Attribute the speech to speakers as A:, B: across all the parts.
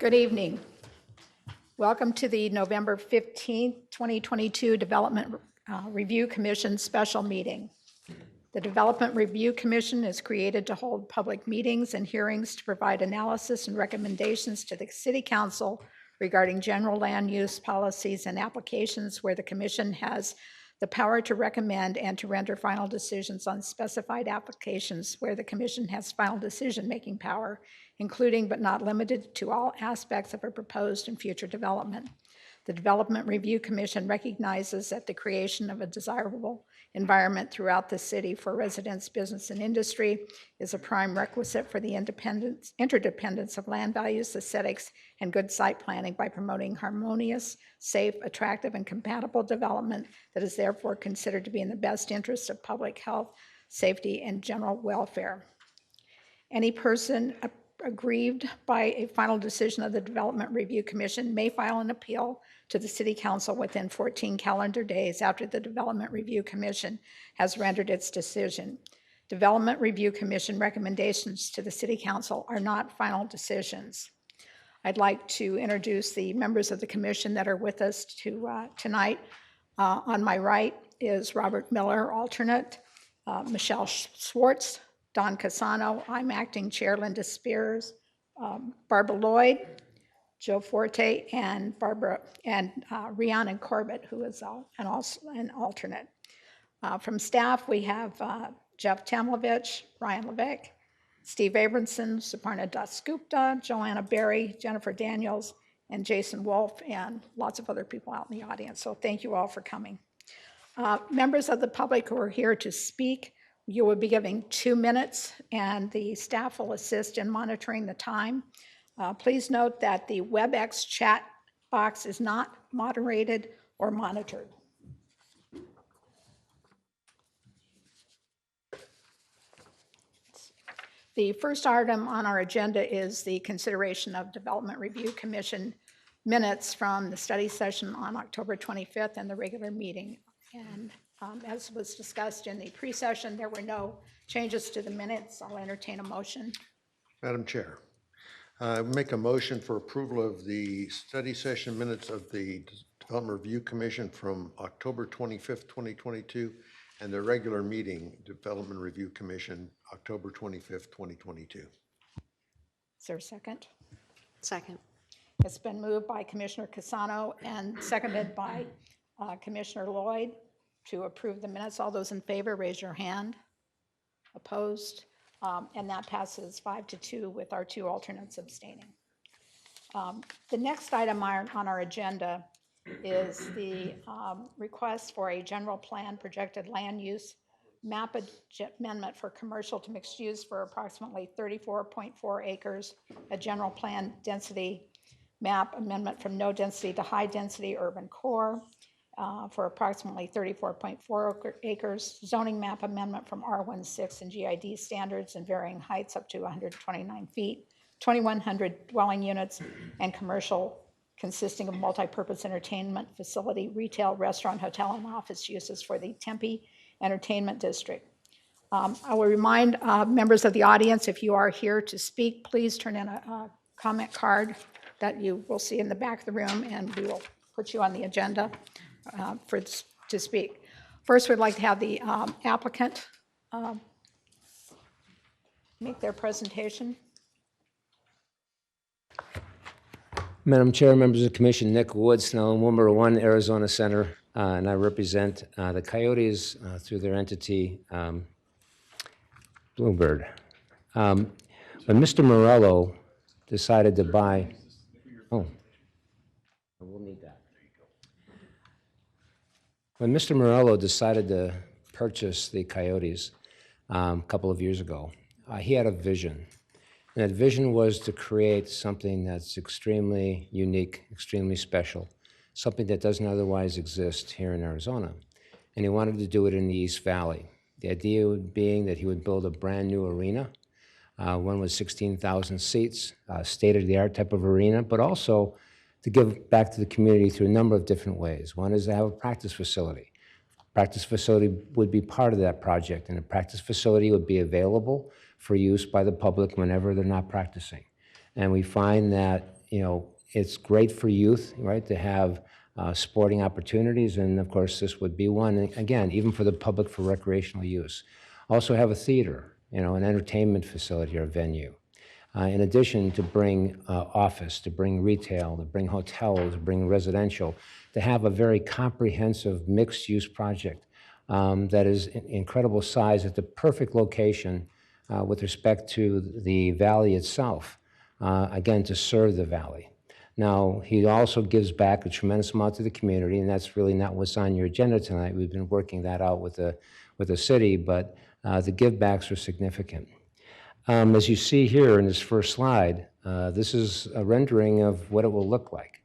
A: Good evening. Welcome to the November 15th, 2022 Development Review Commission special meeting. The Development Review Commission is created to hold public meetings and hearings to provide analysis and recommendations to the City Council regarding general land use policies and applications where the Commission has the power to recommend and to render final decisions on specified applications where the Commission has final decision-making power, including but not limited to all aspects of a proposed and future development. The Development Review Commission recognizes that the creation of a desirable environment throughout the city for residents, business, and industry is a prime requisite for the interdependence of land values, aesthetics, and good site planning by promoting harmonious, safe, attractive, and compatible development that is therefore considered to be in the best interest of public health, safety, and general welfare. Any person aggrieved by a final decision of the Development Review Commission may file an appeal to the City Council within 14 calendar days after the Development Review Commission has rendered its decision. Development Review Commission recommendations to the City Council are not final decisions. I'd like to introduce the members of the Commission that are with us tonight. On my right is Robert Miller, alternate, Michelle Schwartz, Don Casano, I'm acting chair, Linda Spears, Barbara Lloyd, Joe Forte, and Rhiannon Corbett, who is also an alternate. From staff, we have Jeff Tamlovich, Ryan Levesque, Steve Abramson, Suparna Dasgupta, Joanna Berry, Jennifer Daniels, and Jason Wolf, and lots of other people out in the audience. So thank you all for coming. Members of the public who are here to speak, you will be giving 2 minutes, and the staff will assist in monitoring the time. Please note that the WebEx chat box is not moderated or monitored. The first item on our agenda is the consideration of Development Review Commission minutes from the study session on October 25th and the regular meeting. And as was discussed in the pre-session, there were no changes to the minutes. I'll entertain a motion.
B: Madam Chair, I make a motion for approval of the study session minutes of the Development Review Commission from October 25th, 2022, and the regular meeting, Development Review Commission, October 25th, 2022.
A: Is there a second?
C: Second.
A: It's been moved by Commissioner Casano and seconded by Commissioner Lloyd to approve the minutes. All those in favor, raise your hand. Opposed? And that passes 5-2 with our 2 alternates abstaining. The next item on our agenda is the request for a general plan projected land use map amendment for commercial to mixed use for approximately 34.4 acres, a general plan density map amendment from no density to high density urban core, for approximately 34.4 acres, zoning map amendment from R16 and GID standards and varying heights up to 129 feet, 2,100 dwelling units, and commercial consisting of multi-purpose entertainment facility, retail, restaurant, hotel, and office uses for the Tempe Entertainment District. I will remind members of the audience, if you are here to speak, please turn in a comment card that you will see in the back of the room, and we will put you on the agenda to speak. First, we'd like to have the applicant make their presentation.
D: Madam Chair, members of the Commission, Nick Woods, now in Wilmer 1, Arizona Center, and I represent the Coyotes through their entity, Bluebird. When Mr. Morello decided to buy, we'll need that. When Mr. Morello decided to purchase the Coyotes a couple of years ago, he had a vision. And that vision was to create something that's extremely unique, extremely special, something that doesn't otherwise exist here in Arizona. And he wanted to do it in the East Valley. The idea being that he would build a brand new arena, one with 16,000 seats, state-of-the-art type of arena, but also to give back to the community through a number of different ways. One is to have a practice facility. Practice facility would be part of that project, and the practice facility would be available for use by the public whenever they're not practicing. And we find that it's great for youth, right, to have sporting opportunities, and of course this would be one, and again, even for the public for recreational use. Also have a theater, an entertainment facility or venue. In addition, to bring office, to bring retail, to bring hotels, to bring residential, to have a very comprehensive mixed-use project that is incredible size at the perfect location with respect to the valley itself, again, to serve the valley. Now, he also gives back a tremendous amount to the community, and that's really not what's on your agenda tonight. We've been working that out with the city, but the give-backs are significant. As you see here in this first slide, this is a rendering of what it will look like.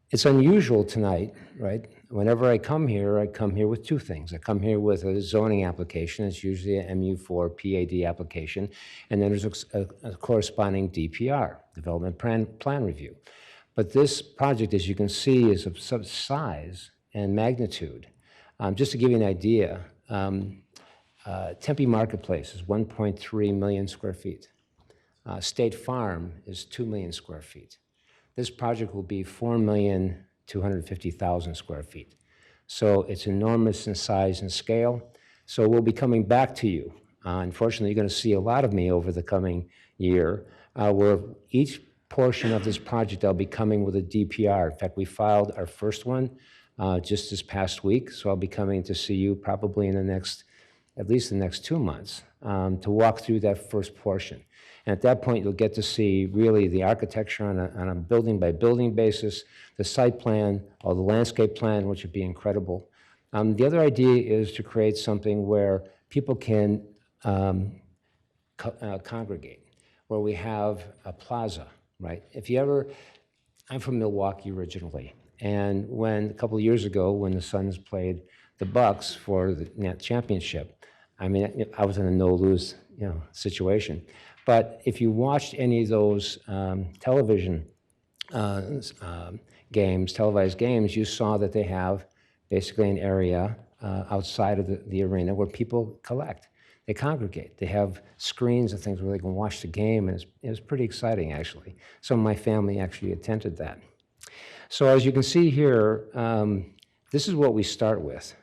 D: It's unusual tonight, right? Whenever I come here with two things. I come here with a zoning application. It's usually a MU4 PAD application, and then there's a corresponding DPR, Development Plan Review. But this project, as you can see, is of such size and magnitude. Just to give you an idea, Tempe Marketplace is 1.3 million square feet. State Farm is 2 million square feet. This project will be 4,250,000 square feet. So it's enormous in size and scale. So we'll be coming back to you. Unfortunately, you're going to see a lot of me over the coming year, where each portion of this project I'll be coming with a DPR. In fact, we filed our first one just this past week. So I'll be coming to see you probably in at least the next 2 months to walk through that first portion. And at that point, you'll get to see really the architecture on a building-by-building basis, the site plan, or the landscape plan, which would be incredible. The other idea is to create something where people can congregate, where we have a plaza, right? I'm from Milwaukee originally, and a couple of years ago, when the Suns played the Bucks for the net championship, I was in a no-lose situation. But if you watched any of those televised games, you saw that they have basically an area outside of the arena where people collect. They congregate. They have screens and things where they can watch the game, and it was pretty exciting, actually. Some of my family actually attended that. So as you can see here, this is what we start with,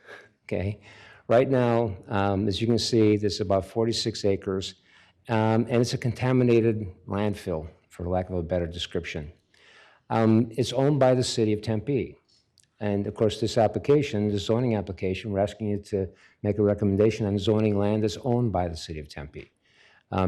D: okay? Right now, as you can see, this is about 46 acres. And it's a contaminated landfill, for lack of a better description. It's owned by the city of Tempe. And of course, this zoning application, we're asking you to make a recommendation on zoning land that's owned by the city of Tempe.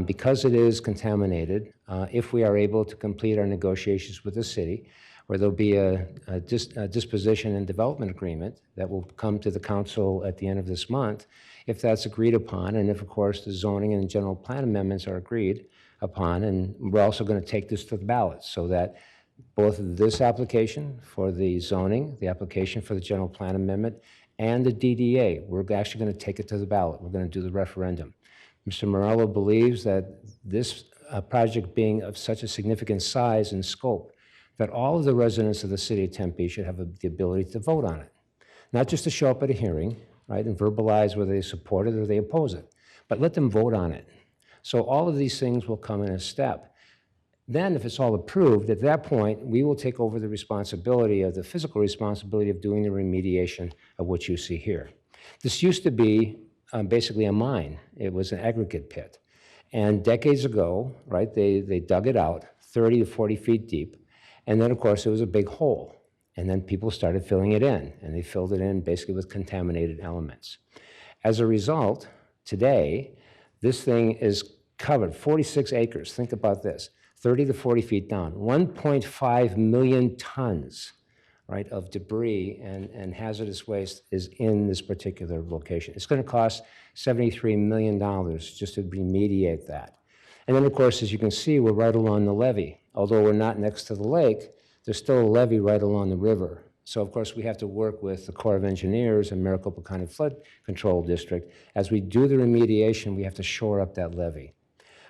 D: Because it is contaminated, if we are able to complete our negotiations with the city, where there'll be a disposition and development agreement that will come to the council at the end of this month, if that's agreed upon, and if, of course, the zoning and general plan amendments are agreed upon, and we're also going to take this to the ballot so that both this application for the zoning, the application for the general plan amendment, and the DDA, we're actually going to take it to the ballot. We're going to do the referendum. Mr. Morello believes that this project being of such a significant size and scope, that all of the residents of the city of Tempe should have the ability to vote on it. Not just to show up at a hearing, right, and verbalize whether they support it or they oppose it, but let them vote on it. So all of these things will come in a step. Then, if it's all approved, at that point, we will take over the responsibility of the physical responsibility of doing the remediation of what you see here. This used to be basically a mine. It was an aggregate pit. And decades ago, right, they dug it out 30 to 40 feet deep. And then, of course, it was a big hole. And then people started filling it in, and they filled it in basically with contaminated elements. As a result, today, this thing is covered, 46 acres. Think about this, 30 to 40 feet down, 1.5 million tons, right, of debris and hazardous waste is in this particular location. It's going to cost $73 million just to remediate that. And then, of course, as you can see, we're right along the levee. Although we're not next to the lake, there's still a levee right along the river. So, of course, we have to work with the Corps of Engineers and Maricopa County Flood Control District. As we do the remediation, we have to shore up that levee.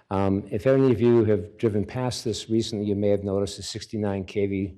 D: If any of you have driven past this recently, you may have noticed the 69 kV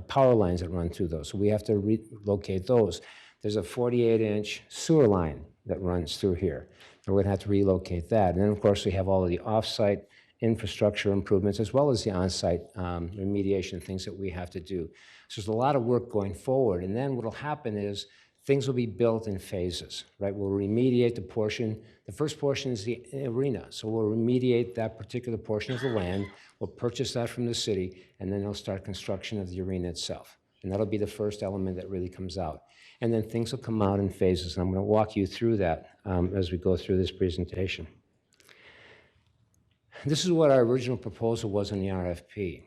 D: power lines that run through those. So we have to relocate those. There's a 48-inch sewer line that runs through here. And we're going to have to relocate that. And then, of course, we have all of the off-site infrastructure improvements, as well as the on-site remediation things that we have to do. So there's a lot of work going forward. And then what will happen is things will be built in phases, right? We'll remediate the portion. The first portion is the arena. So we'll remediate that particular portion of the land. We'll purchase that from the city, and then they'll start construction of the arena itself. And that'll be the first element that really comes out. And then things will come out in phases. And I'm going to walk you through that as we go through this presentation. This is what our original proposal was in the RFP.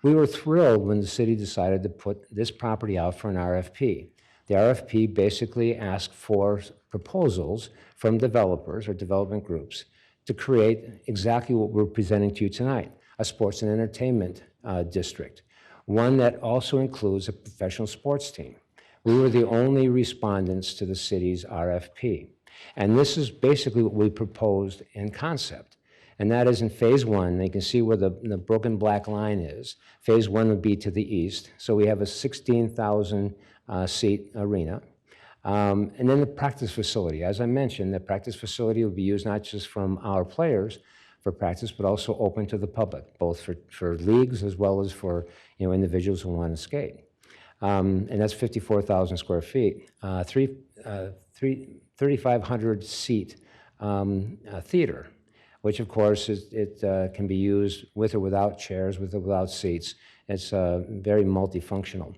D: We were thrilled when the city decided to put this property out for an RFP. The RFP basically asked for proposals from developers or development groups to create exactly what we're presenting to you tonight, a sports and entertainment district, one that also includes a professional sports team. We were the only respondents to the city's RFP. And this is basically what we proposed in concept. And that is in phase one. You can see where the broken black line is. Phase one would be to the east. So we have a 16,000 seat arena. And then the practice facility. As I mentioned, the practice facility will be used not just from our players for practice, but also open to the public, both for leagues as well as for individuals who want to skate. And that's 54,000 square feet. 3,500 seat theater, which of course it can be used with or without chairs, with or without seats. It's very multifunctional.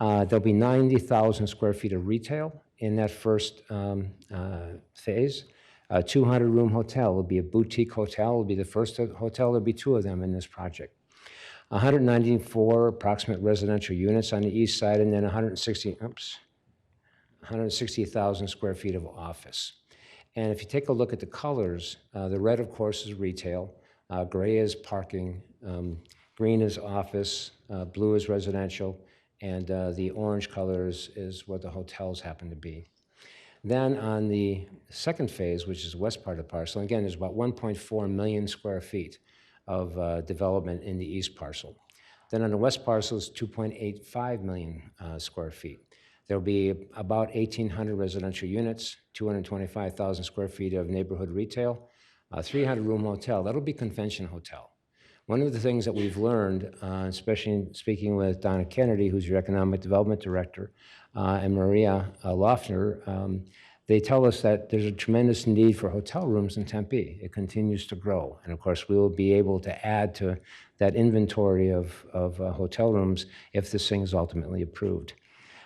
D: There'll be 90,000 square feet of retail in that first phase. A 200-room hotel will be a boutique hotel. It will be the first hotel. There'll be two of them in this project. 194 approximate residential units on the east side, and then 160,000 square feet of office. And if you take a look at the colors, the red, of course, is retail, gray is parking, green is office, blue is residential, and the orange colors is what the hotels happen to be. Then on the second phase, which is the west part of the parcel, again, there's about 1.4 million square feet of development in the east parcel. Then on the west parcel is 2.85 million square feet. There'll be about 1,800 residential units, 225,000 square feet of neighborhood retail, a 300-room hotel. That'll be convention hotel. One of the things that we've learned, especially speaking with Donna Kennedy, who's your economic development director, and Maria Loeffner, they tell us that there's a tremendous need for hotel rooms in Tempe. It continues to grow. And of course, we will be able to add to that inventory of hotel rooms if this thing is ultimately approved.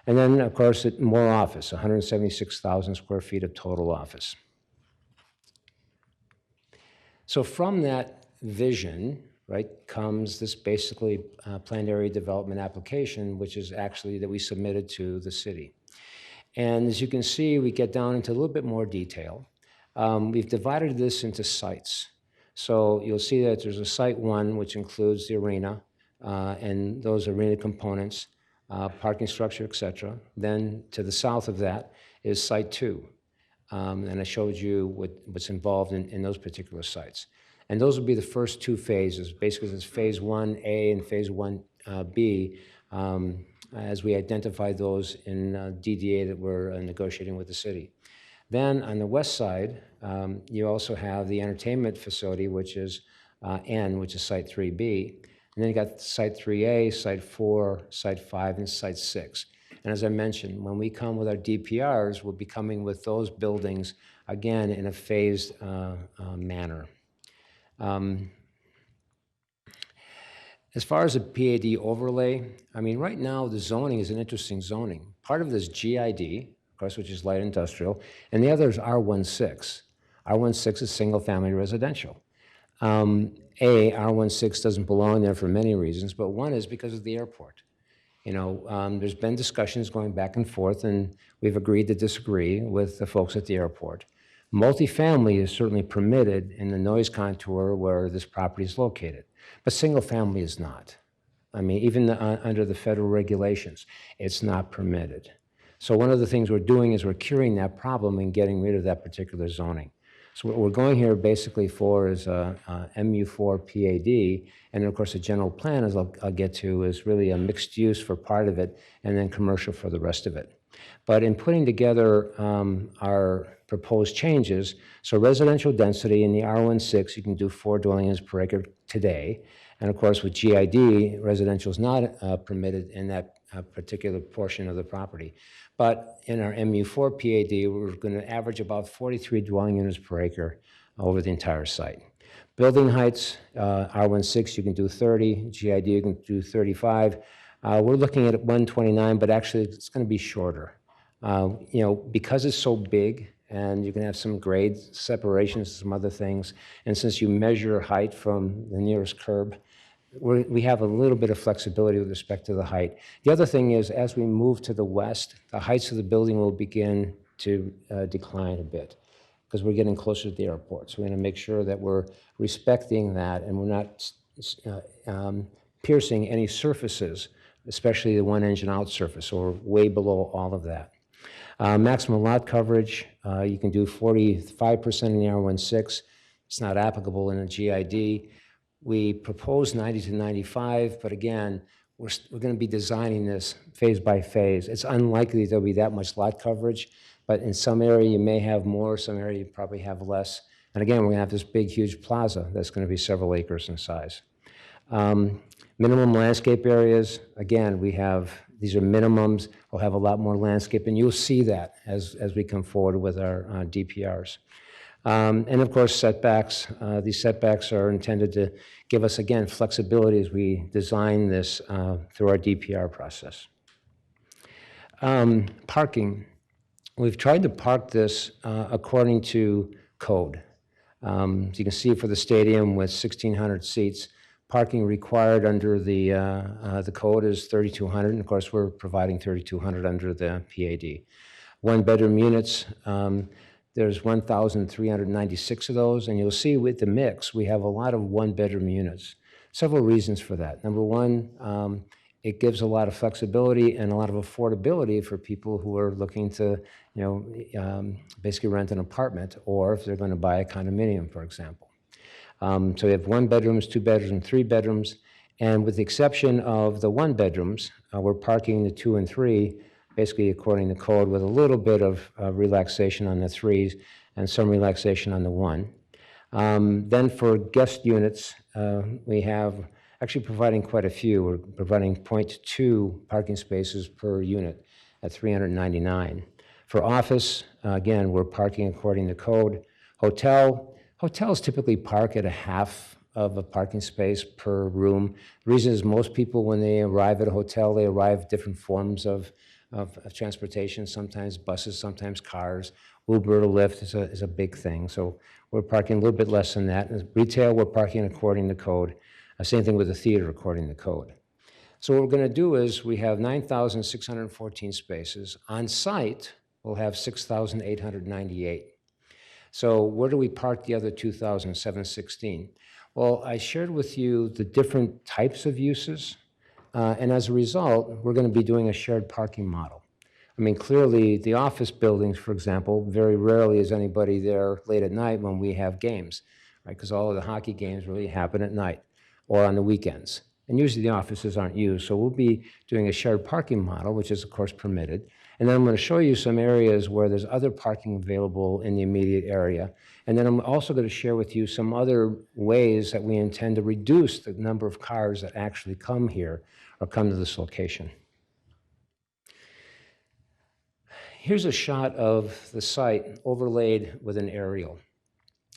D: And then, of course, more office, 176,000 square feet of total office. So from that vision, right, comes this basically planned area development application, which is actually that we submitted to the city. And as you can see, we get down into a little bit more detail. We've divided this into sites. So you'll see that there's a site one, which includes the arena and those arena components, parking structure, et cetera. Then to the south of that is site two. And I showed you what's involved in those particular sites. And those will be the first two phases. Basically, it's phase 1A and phase 1B as we identify those in DDA that we're negotiating with the city. Then on the west side, you also have the entertainment facility, which is N, which is site 3B. And then you got site 3A, site 4, site 5, and site 6. And as I mentioned, when we come with our DPRs, we'll be coming with those buildings, again, in a phased manner. As far as a PAD overlay, I mean, right now the zoning is an interesting zoning. Part of this GID, of course, which is light industrial, and the other is R16. R16 is single-family residential. R16 doesn't belong there for many reasons, but one is because of the airport. There's been discussions going back and forth, and we've agreed to disagree with the folks at the airport. Multifamily is certainly permitted in the noise contour where this property is located, but single family is not. I mean, even under the federal regulations, it's not permitted. So one of the things we're doing is we're curing that problem and getting rid of that particular zoning. So what we're going here basically for is a MU4 PAD, and then of course the general plan, as I'll get to, is really a mixed use for part of it and then commercial for the rest of it. But in putting together our proposed changes. So residential density in the R16, you can do 4 dwelling units per acre today. And of course, with GID, residential is not permitted in that particular portion of the property. But in our MU4 PAD, we're going to average about 43 dwelling units per acre over the entire site. Building heights, R16, you can do 30, GID, you can do 35. We're looking at 129, but actually it's going to be shorter. Because it's so big, and you can have some grade separations, some other things, and since you measure height from the nearest curb, we have a little bit of flexibility with respect to the height. The other thing is, as we move to the west, the heights of the building will begin to decline a bit because we're getting closer to the airport. So we're going to make sure that we're respecting that and we're not piercing any surfaces, especially the one engine out surface, so we're way below all of that. Maximum lot coverage, you can do 45% in the R16. It's not applicable in a GID. We propose 90 to 95, but again, we're going to be designing this phase by phase. It's unlikely there'll be that much lot coverage, but in some area you may have more, some area you probably have less. And again, we're going to have this big, huge plaza that's going to be several acres in size. Minimum landscape areas, again, these are minimums. We'll have a lot more landscape, and you'll see that as we come forward with our DPRs. And of course, setbacks. These setbacks are intended to give us, again, flexibility as we design this through our DPR process. Parking. We've tried to park this according to code. As you can see for the stadium with 1,600 seats, parking required under the code is 3,200, and of course we're providing 3,200 under the PAD. One-bedroom units, there's 1,396 of those, and you'll see with the mix, we have a lot of one-bedroom units. Several reasons for that. Number one, it gives a lot of flexibility and a lot of affordability for people who are looking to, basically rent an apartment, or if they're going to buy a condominium, for example. So we have 1 bedrooms, 2 bedrooms, and 3 bedrooms, and with the exception of the 1 bedrooms, we're parking the 2 and 3 basically according to code with a little bit of relaxation on the 3s and some relaxation on the 1. Then for guest units, we have actually providing quite a few. We're providing 0.2 parking spaces per unit at 399. For office, again, we're parking according to code. Hotels typically park at a half of a parking space per room. The reason is most people, when they arrive at a hotel, they arrive different forms of transportation, sometimes buses, sometimes cars. Uber or Lyft is a big thing. So we're parking a little bit less than that. In retail, we're parking according to code. Same thing with the theater according to code. So what we're going to do is we have 9,614 spaces. On site, we'll have 6,898. So where do we park the other 2,716? Well, I shared with you the different types of uses. And as a result, we're going to be doing a shared parking model. I mean, clearly, the office buildings, for example, very rarely is anybody there late at night when we have games, right? Because all of the hockey games really happen at night or on the weekends. And usually the offices aren't used. So we'll be doing a shared parking model, which is, of course, permitted. And then I'm going to show you some areas where there's other parking available in the immediate area. And then I'm also going to share with you some other ways that we intend to reduce the number of cars that actually come here or come to this location. Here's a shot of the site overlaid with an aerial.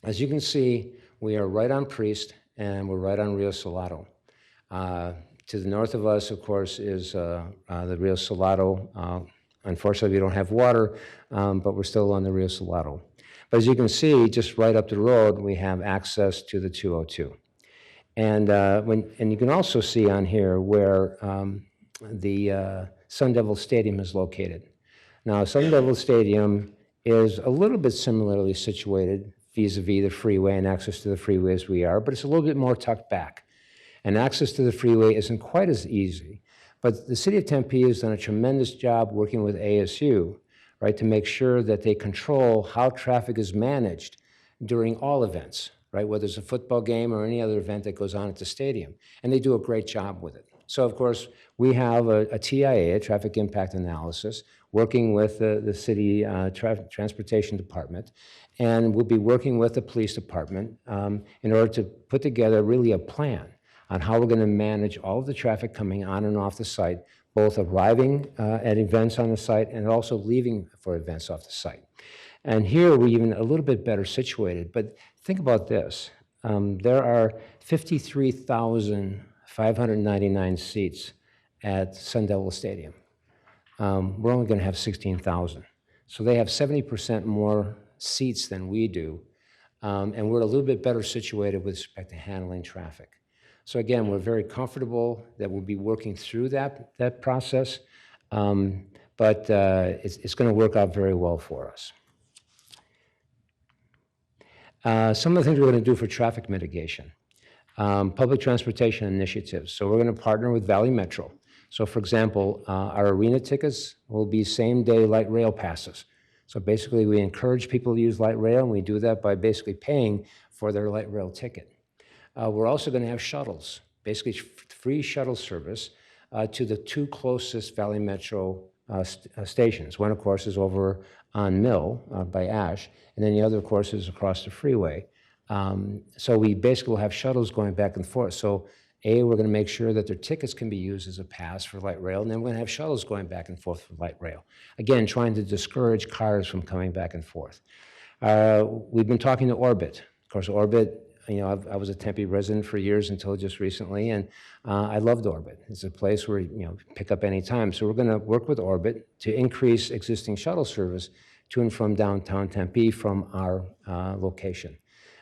D: As you can see, we are right on Priest and we're right on Rio Salado. To the north of us, of course, is the Rio Salado. Unfortunately, we don't have water, but we're still on the Rio Salado. But as you can see, just right up the road, we have access to the 202. And you can also see on here where the Sun Devil Stadium is located. Now, Sun Devil Stadium is a little bit similarly situated vis-a-vis the freeway and access to the freeway as we are, but it's a little bit more tucked back. And access to the freeway isn't quite as easy. But the city of Tempe has done a tremendous job working with ASU, right, to make sure that they control how traffic is managed during all events, right, whether it's a football game or any other event that goes on at the stadium. And they do a great job with it. So, of course, we have a TIA, a traffic impact analysis, working with the city transportation department, and we'll be working with the police department in order to put together really a plan on how we're going to manage all of the traffic coming on and off the site, both arriving at events on the site and also leaving for events off the site. And here we're even a little bit better situated, but think about this. There are 53,599 seats at Sun Devil Stadium. We're only going to have 16,000. So they have 70% more seats than we do, and we're a little bit better situated with respect to handling traffic. So again, we're very comfortable that we'll be working through that process, but it's going to work out very well for us. Some of the things we're going to do for traffic mitigation. Public transportation initiatives. So we're going to partner with Valley Metro. So for example, our arena tickets will be same-day light rail passes. So basically we encourage people to use light rail, and we do that by basically paying for their light rail ticket. We're also going to have shuttles, basically free shuttle service to the two closest Valley Metro stations. One, of course, is over on Mill by Ash, and then the other, of course, is across the freeway. So we basically will have shuttles going back and forth. So we're going to make sure that their tickets can be used as a pass for light rail, and then we're going to have shuttles going back and forth for light rail. Again, trying to discourage cars from coming back and forth. We've been talking to Orbit. Of course, Orbit, I was a Tempe resident for years until just recently, and I loved Orbit. It's a place where pick up any time. So we're going to work with Orbit to increase existing shuttle service to and from downtown Tempe from our location.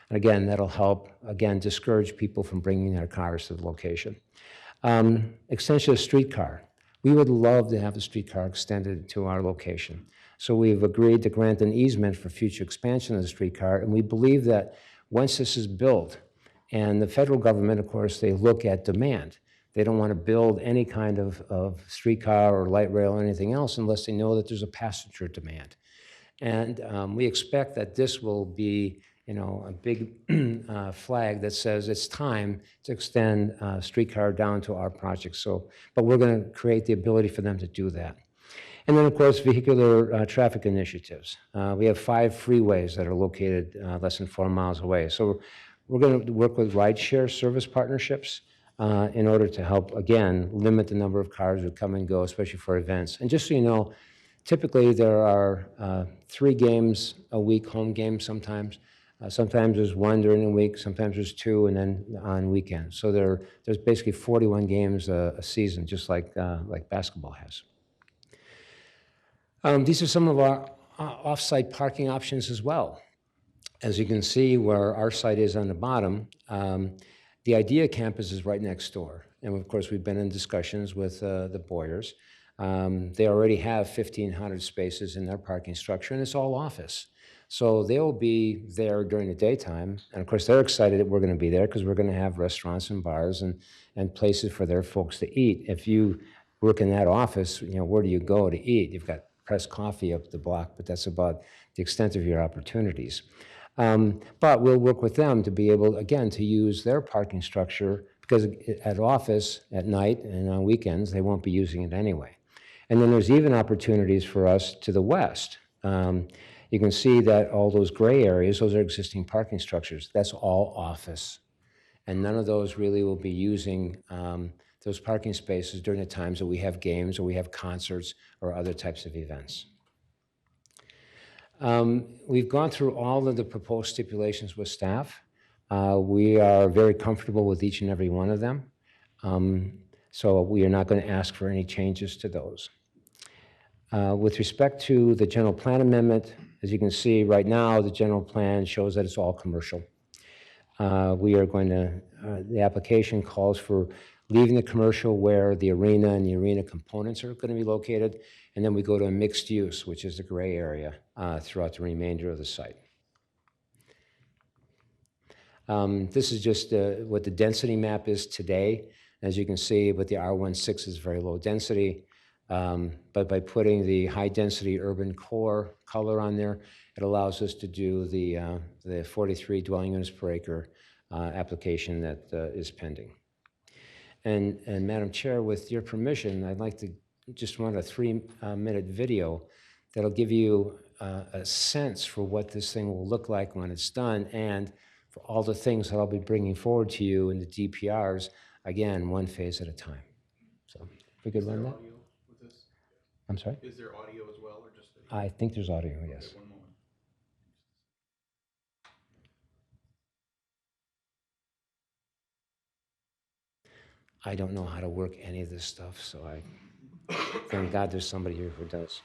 D: And again, that'll help, again, discourage people from bringing their cars to the location. Extension of streetcar. We would love to have the streetcar extended to our location. So we've agreed to grant an easement for future expansion of the streetcar, and we believe that once this is built, and the federal government, of course, they look at demand. They don't want to build any kind of streetcar or light rail or anything else unless they know that there's a passenger demand. And we expect that this will be a big flag that says it's time to extend streetcar down to our project. So, but we're going to create the ability for them to do that. And then, of course, vehicular traffic initiatives. We have 5 freeways that are located less than 4 miles away. So we're going to work with rideshare service partnerships in order to help, again, limit the number of cars that come and go, especially for events. And just so you know, typically there are 3 games a week, home games sometimes. Sometimes there's 1 during the week, sometimes there's 2, and then on weekends. So there's basically 41 games a season, just like basketball has. These are some of our off-site parking options as well. As you can see where our site is on the bottom, the IDEA campus is right next door. And of course, we've been in discussions with the Boyers. They already have 1,500 spaces in their parking structure, and it's all office. So they'll be there during the daytime. And of course, they're excited that we're going to be there because we're going to have restaurants and bars and places for their folks to eat. If you work in that office, where do you go to eat? You've got Press Coffee up the block, but that's about the extent of your opportunities. But we'll work with them to be able, again, to use their parking structure because at office at night and on weekends, they won't be using it anyway. And then there's even opportunities for us to the west. You can see that all those gray areas, those are existing parking structures. That's all office. And none of those really will be using those parking spaces during the times that we have games or we have concerts or other types of events. We've gone through all of the proposed stipulations with staff. We are very comfortable with each and every one of them. So we are not going to ask for any changes to those. With respect to the general plan amendment, as you can see right now, the general plan shows that it's all commercial. We are going to, the application calls for leaving the commercial where the arena and the arena components are going to be located, and then we go to a mixed use, which is the gray area throughout the remainder of the site. This is just what the density map is today. As you can see, with the R16 is very low density, but by putting the high density urban core color on there, it allows us to do the 43 dwelling units per acre application that is pending. And Madam Chair, with your permission, I'd like to just run a 3-minute video that'll give you a sense for what this thing will look like when it's done, and for all the things that I'll be bringing forward to you in the DPRs, again, one phase at a time. So if we could run that.
C: Audio with this?
D: I'm sorry?
C: Is there audio as well, or just video?
D: I think there's audio, yes.
C: Okay, one moment.
D: I don't know how to work any of this stuff, so thank God there's somebody here who does.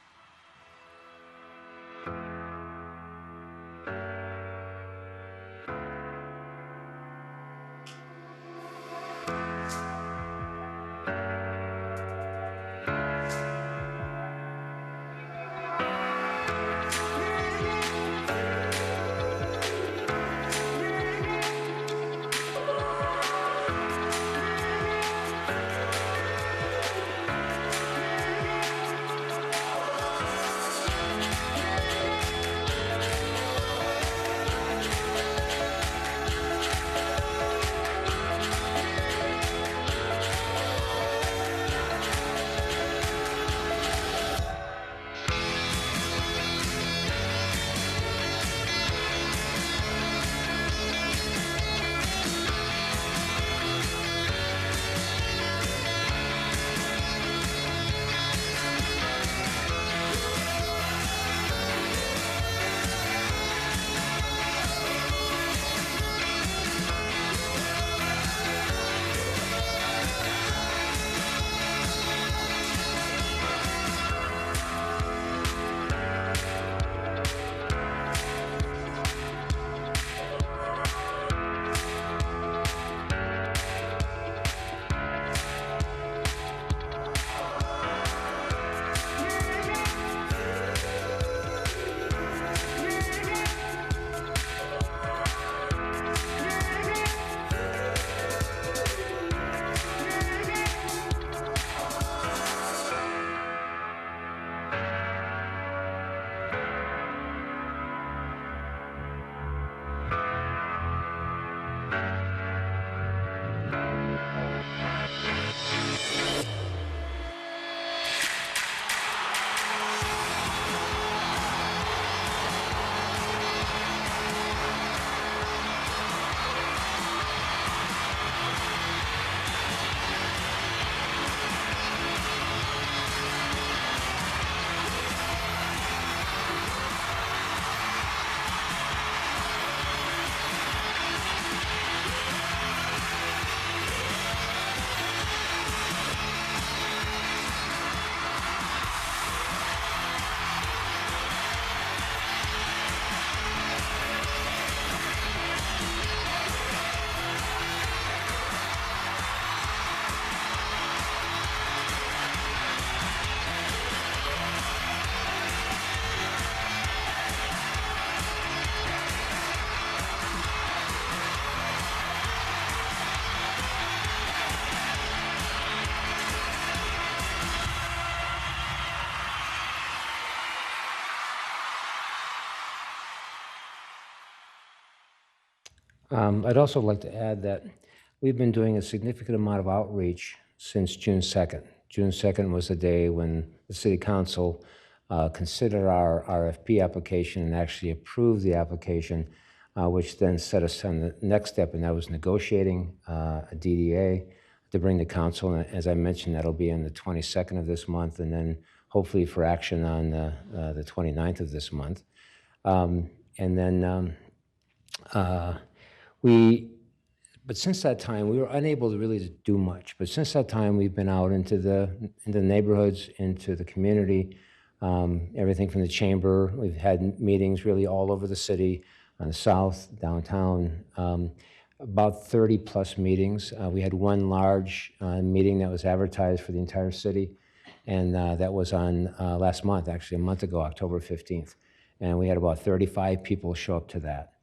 D: I'd also like to add that we've been doing a significant amount of outreach since June 2nd. June 2nd was the day when the City Council considered our RFP application and actually approved the application, which then set us on the next step, and that was negotiating a DDA to bring to council. And as I mentioned, that'll be on the 22nd of this month, and then hopefully for action on the 29th of this month. But since that time, we were unable to really do much. But since that time, we've been out into the neighborhoods, into the community, everything from the chamber. We've had meetings really all over the city, on the south, downtown, about 30 plus meetings. We had one large meeting that was advertised for the entire city, and that was on last month, actually a month ago, October 15th. And we had about 35 people show up to that.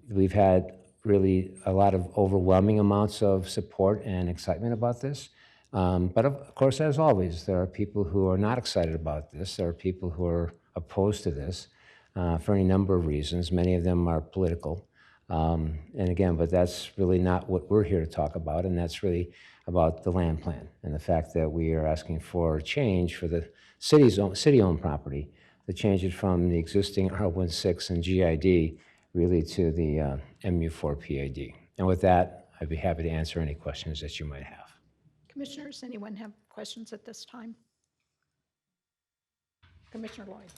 D: We've had really a lot of overwhelming amounts of support and excitement about this. But of course, as always, there are people who are not excited about this. There are people who are opposed to this for any number of reasons. Many of them are political. And again, but that's really not what we're here to talk about, and that's really about the land plan and the fact that we are asking for a change for the city-owned property, to change it from the existing R16 and GID really to the MU4 PAD. And with that, I'd be happy to answer any questions that you might have.
A: Commissioners, anyone have questions at this time? Commissioner Lloyd.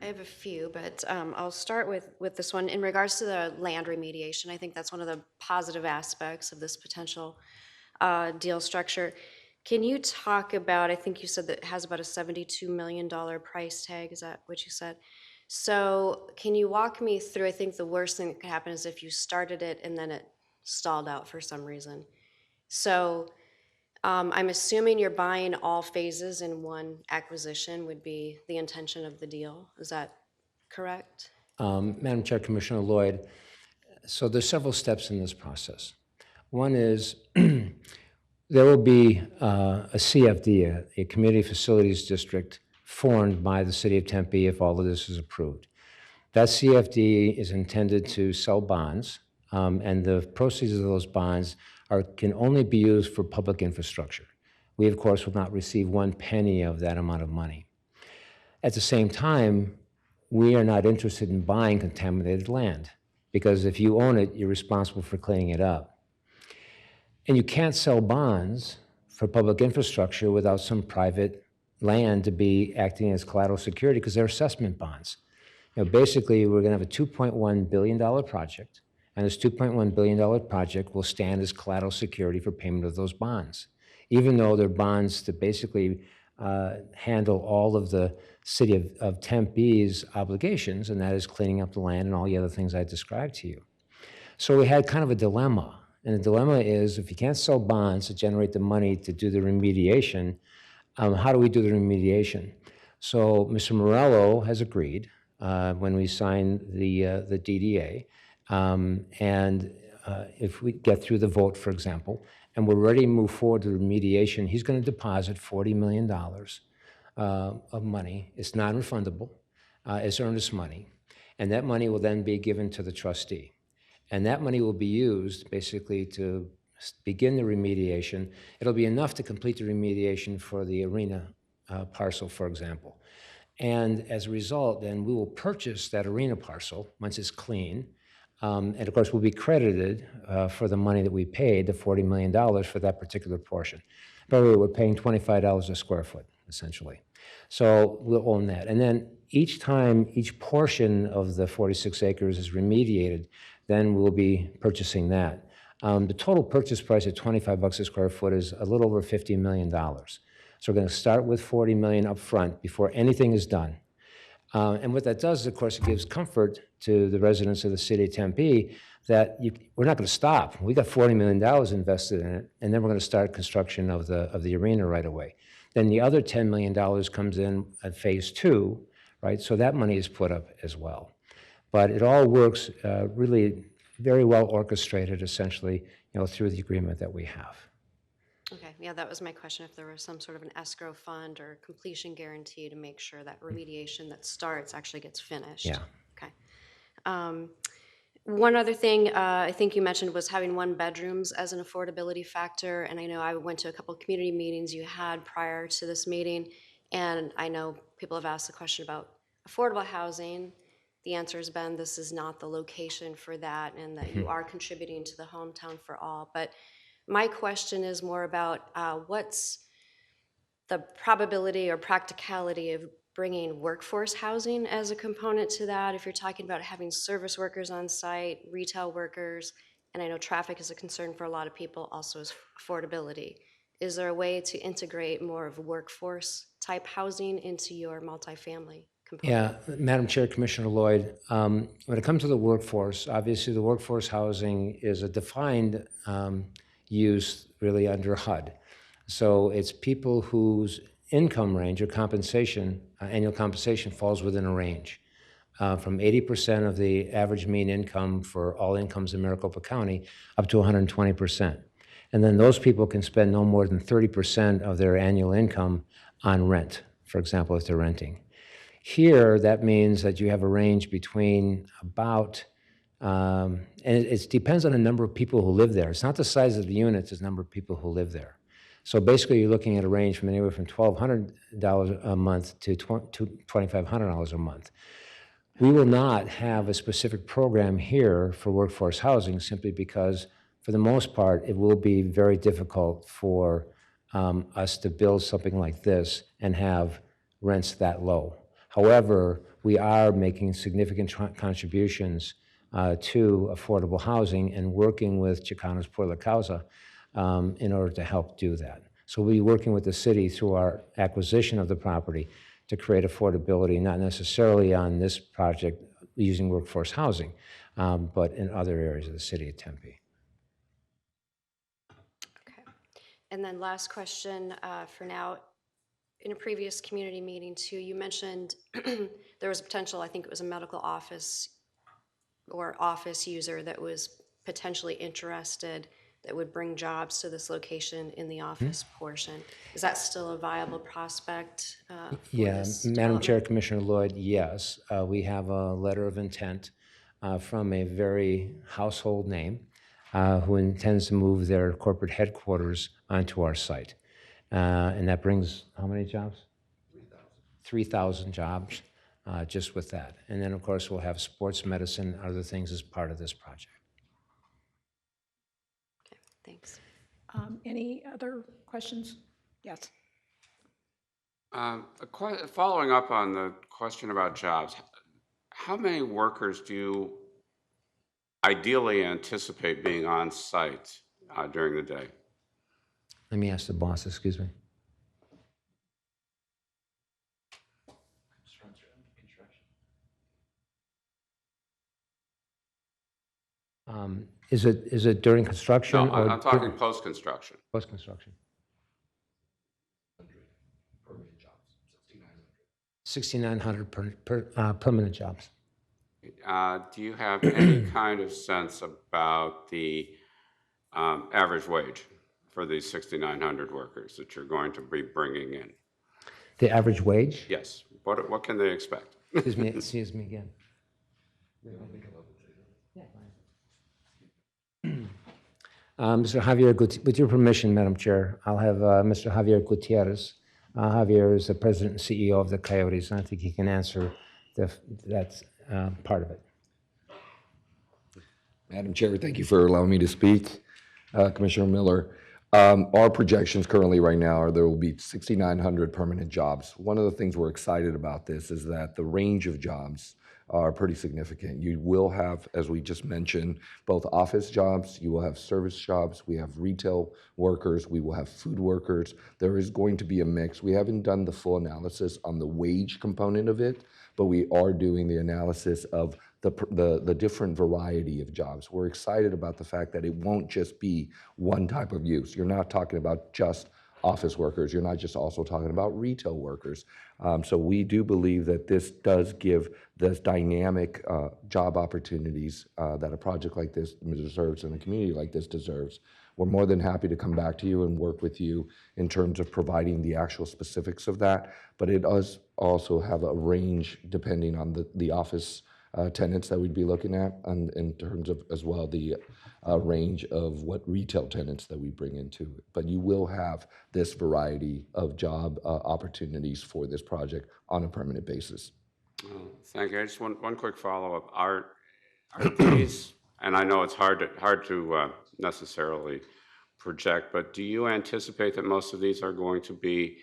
E: I have a few, but I'll start with this one. In regards to the land remediation, I think that's one of the positive aspects of this potential deal structure. Can you talk about, I think you said that it has about a $72 million price tag, is that what you said? So can you walk me through, I think the worst thing that could happen is if you started it and then it stalled out for some reason. So I'm assuming you're buying all phases in one acquisition would be the intention of the deal. Is that correct?
D: Madam Chair, Commissioner Lloyd, so there's several steps in this process. One is there will be a CFD, a Community Facilities District, formed by the City of Tempe if all of this is approved. That CFD is intended to sell bonds, and the proceeds of those bonds can only be used for public infrastructure. We, of course, will not receive 1 penny of that amount of money. At the same time, we are not interested in buying contaminated land, because if you own it, you're responsible for cleaning it up. And you can't sell bonds for public infrastructure without some private land to be acting as collateral security, because they're assessment bonds. Basically, we're going to have a $2.1 billion project, and this $2.1 billion project will stand as collateral security for payment of those bonds, even though they're bonds to basically handle all of the City of Tempe's obligations, and that is cleaning up the land and all the other things I described to you. So we had kind of a dilemma, and the dilemma is if you can't sell bonds to generate the money to do the remediation, how do we do the remediation? So Mr. Morello has agreed when we signed the DDA, and if we get through the vote, for example, and we're ready to move forward to remediation, he's going to deposit $40 million of money. It's non-refundable. It's earnest money. And that money will then be given to the trustee. And that money will be used basically to begin the remediation. It'll be enough to complete the remediation for the arena parcel, for example. And as a result, then we will purchase that arena parcel once it's clean. And of course, we'll be credited for the money that we paid, the $40 million for that particular portion. By the way, we're paying $25 a square foot, essentially. So we'll own that. And then each time, each portion of the 46 acres is remediated, then we'll be purchasing that. The total purchase price at $25 a square foot is a little over $50 million. So we're going to start with $40 million up front before anything is done. And what that does, of course, it gives comfort to the residents of the city of Tempe that we're not going to stop. We got $40 million invested in it, and then we're going to start construction of the arena right away. Then the other $10 million comes in at phase 2, right? So that money is put up as well. But it all works really very well orchestrated, essentially, through the agreement that we have.
E: Okay, yeah, that was my question, if there was some sort of an escrow fund or completion guarantee to make sure that remediation that starts actually gets finished.
D: Yeah.
E: Okay. One other thing I think you mentioned was having 1 bedrooms as an affordability factor, and I know I went to a couple of community meetings you had prior to this meeting, and I know people have asked the question about affordable housing. The answer has been this is not the location for that, and that you are contributing to the hometown for all. But my question is more about what's the probability or practicality of bringing workforce housing as a component to that, if you're talking about having service workers on site, retail workers, and I know traffic is a concern for a lot of people, also is affordability. Is there a way to integrate more of workforce type housing into your multifamily component?
D: Yeah, Madam Chair, Commissioner Lloyd, when it comes to the workforce, obviously the workforce housing is a defined use really under HUD. So it's people whose income range or compensation, annual compensation falls within a range from 80% of the average mean income for all incomes in Maricopa County up to 120%. And then those people can spend no more than 30% of their annual income on rent, for example, if they're renting. Here, that means that you have a range between about And it depends on the number of people who live there. It's not the size of the units, it's the number of people who live there. So basically, you're looking at a range from anywhere from $1,200 a month to $2,500 a month. We will not have a specific program here for workforce housing simply because, for the most part, it will be very difficult for us to build something like this and have rents that low. However, we are making significant contributions to affordable housing and working with Chicanos por la Causa in order to help do that. So we'll be working with the city through our acquisition of the property to create affordability, not necessarily on this project using workforce housing, but in other areas of the city of Tempe.
E: Okay. And then last question for now. In a previous community meeting too, you mentioned there was a potential, I think it was a medical office or office user that was potentially interested that would bring jobs to this location in the office portion. Is that still a viable prospect for
D: Yeah,
E: this
D: Madam Chair,
E: development?
D: Commissioner Lloyd, yes. We have a letter of intent from a very household name who intends to move their corporate headquarters onto our site. And that brings how many jobs? 3,000 jobs just with that. And then, of course, we'll have sports medicine and other things as part of this project.
E: Okay, thanks.
A: Any other questions? Yes.
F: Following up on the question about jobs, how many workers do you ideally anticipate being on site during the day?
D: Let me ask the boss, excuse me. Is it during construction
F: No,
D: or
F: I'm talking post-construction.
D: post-construction? 6,900 permanent jobs.
F: Do you have any kind of sense about the average wage for these 6,900 workers that you're going to be bringing in?
D: The average wage?
F: Yes. What can they expect?
D: Excuse me again. Mr. Javier, with your permission, Madam Chair, I'll have Mr. Javier Gutierrez. Javier is the president and CEO of the Coyotes, and I think he can answer that part of it.
G: Madam Chair, thank you for allowing me to speak. Commissioner Miller, our projections currently right now are there will be 6,900 permanent jobs. One of the things we're excited about this is that the range of jobs are pretty significant. You will have, as we just mentioned, both office jobs, you will have service jobs, we have retail workers, we will have food workers. There is going to be a mix. We haven't done the full analysis on the wage component of it, but we are doing the analysis of the different variety of jobs. We're excited about the fact that it won't just be one type of use. You're not talking about just office workers. You're not just also talking about retail workers. So we do believe that this does give this dynamic job opportunities that a project like this deserves and a community like this deserves. We're more than happy to come back to you and work with you in terms of providing the actual specifics of that, but it does also have a range depending on the office tenants that we'd be looking at, and in terms of as well the range of what retail tenants that we bring into it. But you will have this variety of job opportunities for this project on a permanent basis.
F: Thank you. I just one quick follow-up. Are these, and I know it's hard to necessarily project, but do you anticipate that most of these are going to be,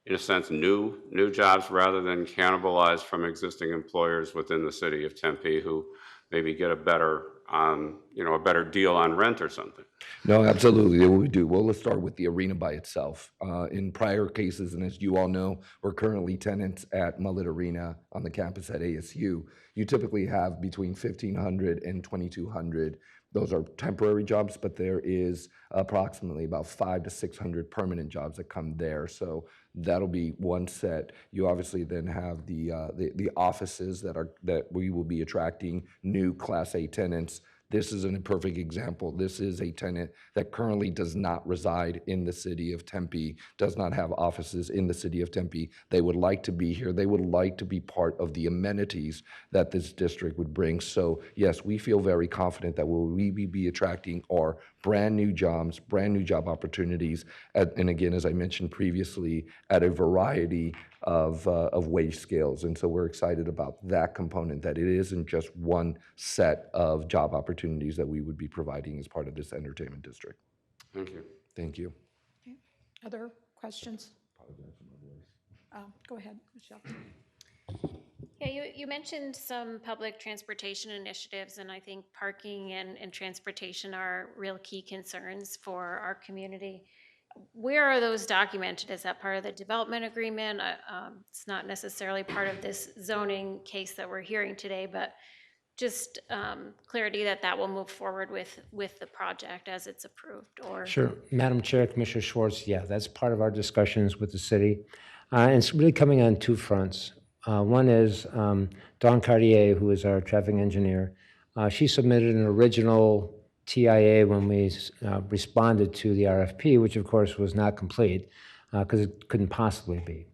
F: in a sense, new jobs rather than cannibalized from existing employers within the city of Tempe who maybe get a better deal on rent or something?
G: No, absolutely. We do. Well, let's start with the arena by itself. In prior cases, and as you all know, we're currently tenants at Mullet Arena on the campus at ASU. You typically have between 1,500 and 2,200. Those are temporary jobs, but there is approximately about 500 to 600 permanent jobs that come there. So that'll be one set. You obviously then have the offices that we will be attracting new Class A tenants This is a perfect example. This is a tenant that currently does not reside in the city of Tempe, does not have offices in the city of Tempe. They would like to be here. They would like to be part of the amenities that this district would bring. So yes, we feel very confident that we will be attracting our brand new jobs, brand new job opportunities, and again, as I mentioned previously, at a variety of wage scales. And so we're excited about that component, that it isn't just one set of job opportunities that we would be providing as part of this entertainment district.
F: Thank you.
G: Thank you.
A: Other questions? Go ahead, Michelle.
H: Yeah, you mentioned some public transportation initiatives, and I think parking and transportation are real key concerns for our community. Where are those documented? Is that part of the development agreement? It's not necessarily part of this zoning case that we're hearing today, but just clarity that that will move forward with the project as it's approved, or?
D: Sure. Madam Chair, Commissioner Schwartz, yeah, that's part of our discussions with the city. And it's really coming on two fronts. One is Dawn Cartier, who is our traffic engineer. She submitted an original TIA when we responded to the RFP, which of course was not complete because it couldn't possibly be.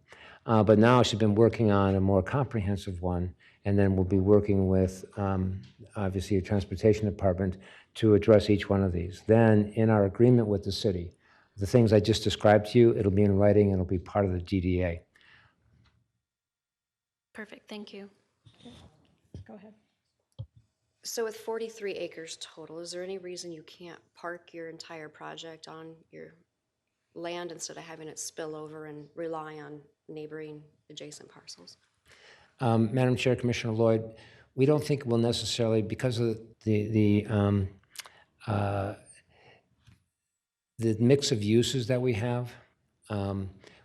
D: But now she's been working on a more comprehensive one, and then we'll be working with, obviously, the Transportation Department to address each one of these. Then, in our agreement with the city, the things I just described to you, it'll be in writing and it'll be part of the DDA.
H: Perfect, thank you.
A: Go ahead.
E: So with 43 acres total, is there any reason you can't park your entire project on your land instead of having it spill over and rely on neighboring adjacent parcels?
D: Madam Chair, Commissioner Lloyd, we don't think we'll necessarily, because of the mix of uses that we have,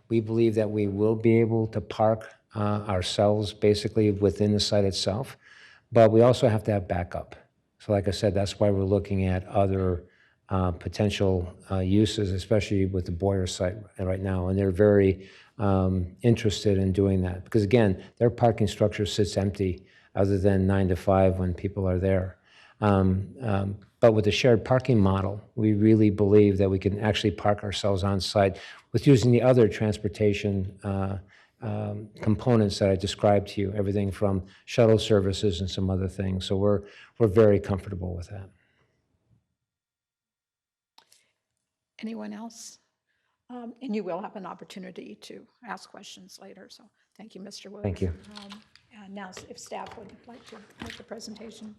D: we believe that we will be able to park ourselves basically within the site itself, but we also have to have backup. So like I said, that's why we're looking at other potential uses, especially with the Boyer site right now, and they're very interested in doing that because, again, their parking structure sits empty other than 9 to 5 when people are there. But with the shared parking model, we really believe that we can actually park ourselves on site with using the other transportation components that I described to you, everything from shuttle services and some other things. So we're very comfortable with that.
A: Anyone else? And you will have an opportunity to ask questions later, so thank you, Mr. Woods.
D: Thank you.
A: And now, if staff would like to make the presentation.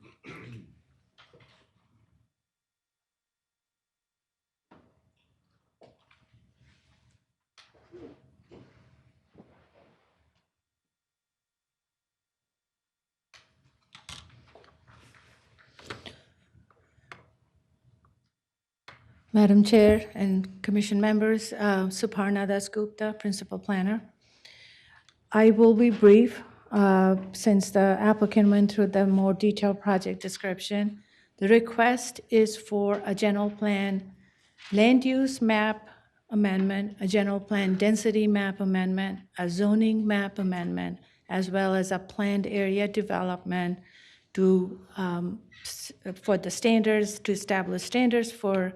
I: Madam Chair and Commission members, Suparna Dasgupta, Principal Planner. I will be brief since the applicant went through the more detailed project description. The request is for a general plan land use map amendment, a general plan density map amendment, a zoning map amendment, as well as a planned area development to for the standards, to establish standards for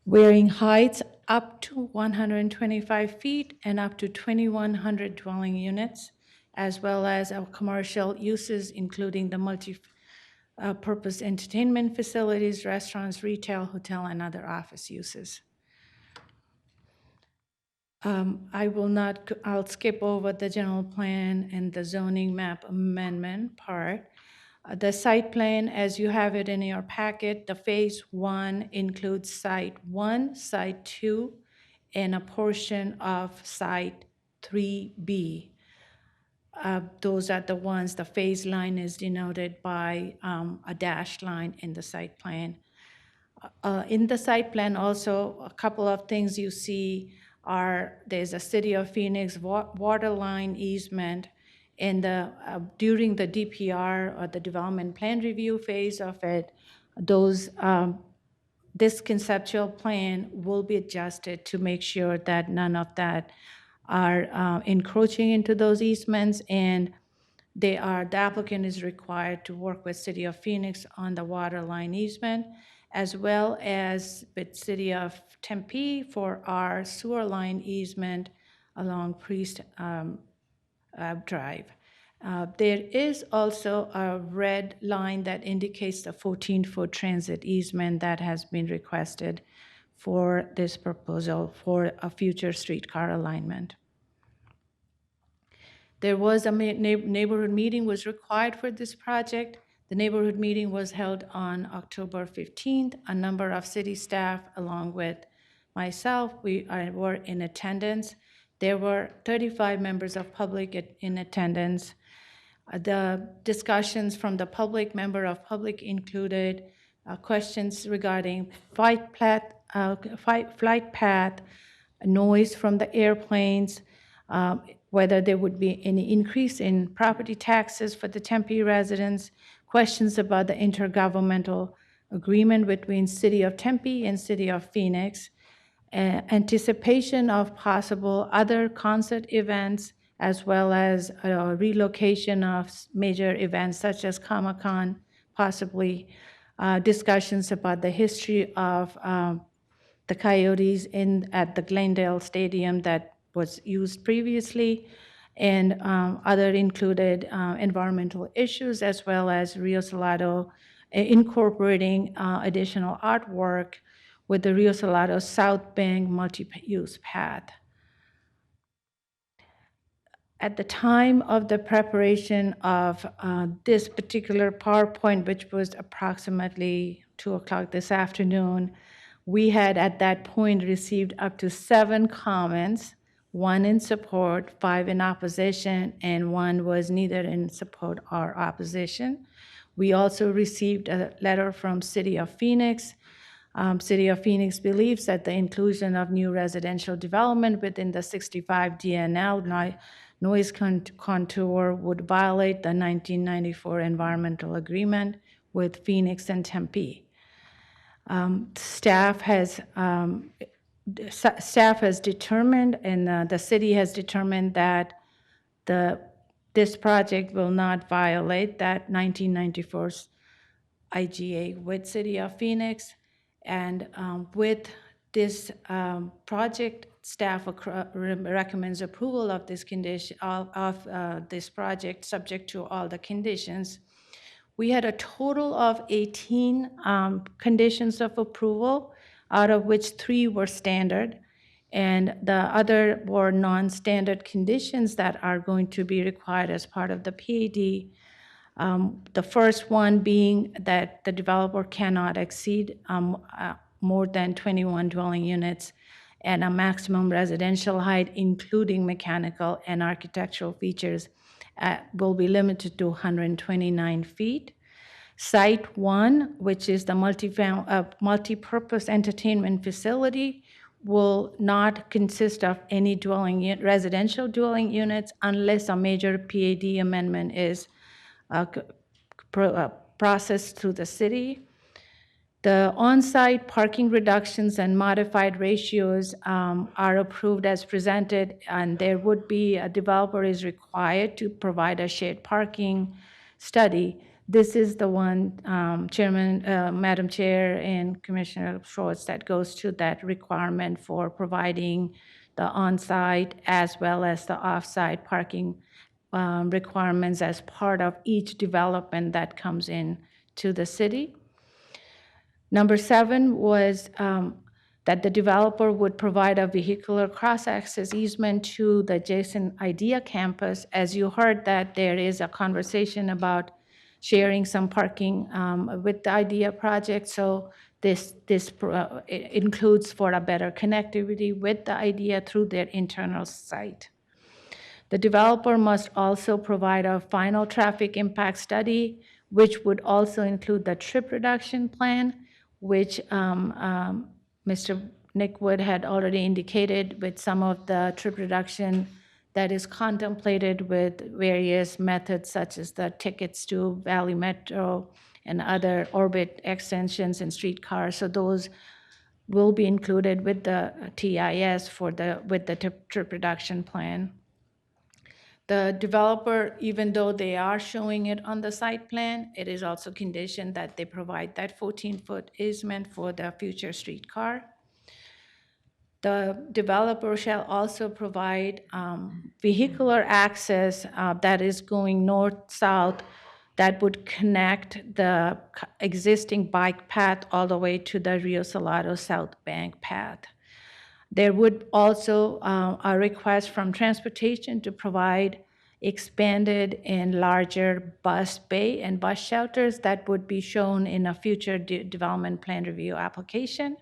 I: varying heights up to 125 feet and up to 2,100 dwelling units, as well as our commercial uses, including the multi-purpose entertainment facilities, restaurants, retail, hotel, and other office uses. I'll skip over the general plan and the zoning map amendment part. The site plan, as you have it in your packet, the phase 1 includes site 1, site 2, and a portion of site 3B. Those are the ones, the phase line is denoted by a dashed line in the site plan. In the site plan also, a couple of things you see are there's a City of Phoenix water line easement. And during the DPR or the development plan review phase of it, this conceptual plan will be adjusted to make sure that none of that are encroaching into those easements, and The applicant is required to work with City of Phoenix on the water line easement, as well as with City of Tempe for our sewer line easement along Priest Drive. There is also a red line that indicates the 14-foot transit easement that has been requested for this proposal for a future streetcar alignment. There was a neighborhood meeting was required for this project. The neighborhood meeting was held on October 15th. A number of city staff, along with myself, were in attendance. There were 35 members of public in attendance. The discussions from the public member of public included questions regarding flight path, noise from the airplanes, whether there would be any increase in property taxes for the Tempe residents, questions about the intergovernmental agreement between City of Tempe and City of Phoenix, anticipation of possible other concert events, as well as relocation of major events such as Comic-Con, possibly discussions about the history of the Coyotes at the Glendale Stadium that was used previously, and other included environmental issues, as well as Rio Salado incorporating additional artwork with the Rio Salado South Bank multi-use path. At the time of the preparation of this particular PowerPoint, which was approximately 2 o'clock this afternoon, we had at that point received up to 7 comments, 1 in support, 5 in opposition, and 1 was neither in support or opposition. We also received a letter from City of Phoenix. City of Phoenix believes that the inclusion of new residential development within the 65 DNL noise contour would violate the 1994 environmental agreement with Phoenix and Tempe. Staff has determined, and the city has determined that this project will not violate that 1994 IGA with City of Phoenix. And with this project, staff recommends approval of this condition of this project, subject to all the conditions. We had a total of 18 conditions of approval, out of which 3 were standard, and the other were non-standard conditions that are going to be required as part of the PAD. The first one being that the developer cannot exceed more than 21 dwelling units and a maximum residential height, including mechanical and architectural features, will be limited to 129 feet. Site 1, which is the multi-purpose entertainment facility, will not consist of any residential dwelling units unless a major PAD amendment is processed through the city. The on-site parking reductions and modified ratios are approved as presented, and there would be a developer is required to provide a shared parking study. This is the one, Madam Chair and Commissioner Schwartz, that goes to that requirement for providing the on-site as well as the off-site parking requirements as part of each development that comes in to the city. Number 7 was that the developer would provide a vehicular cross-access easement to the adjacent IDEA campus. As you heard, that there is a conversation about sharing some parking with the IDEA project, so this includes for a better connectivity with the IDEA through their internal site. The developer must also provide a final traffic impact study, which would also include the trip reduction plan, which Mr. Nick Wood had already indicated with some of the trip reduction that is contemplated with various methods such as the tickets to Valley Metro and other orbit extensions and streetcars. So those will be included with the TIS with the trip reduction plan. The developer, even though they are showing it on the site plan, it is also conditioned that they provide that 14-foot easement for the future streetcar. The developer shall also provide vehicular access that is going north-south that would connect the existing bike path all the way to the Rio Salado South Bank path. There would also a request from transportation to provide expanded and larger bus bay and bus shelters that would be shown in a future development plan review application.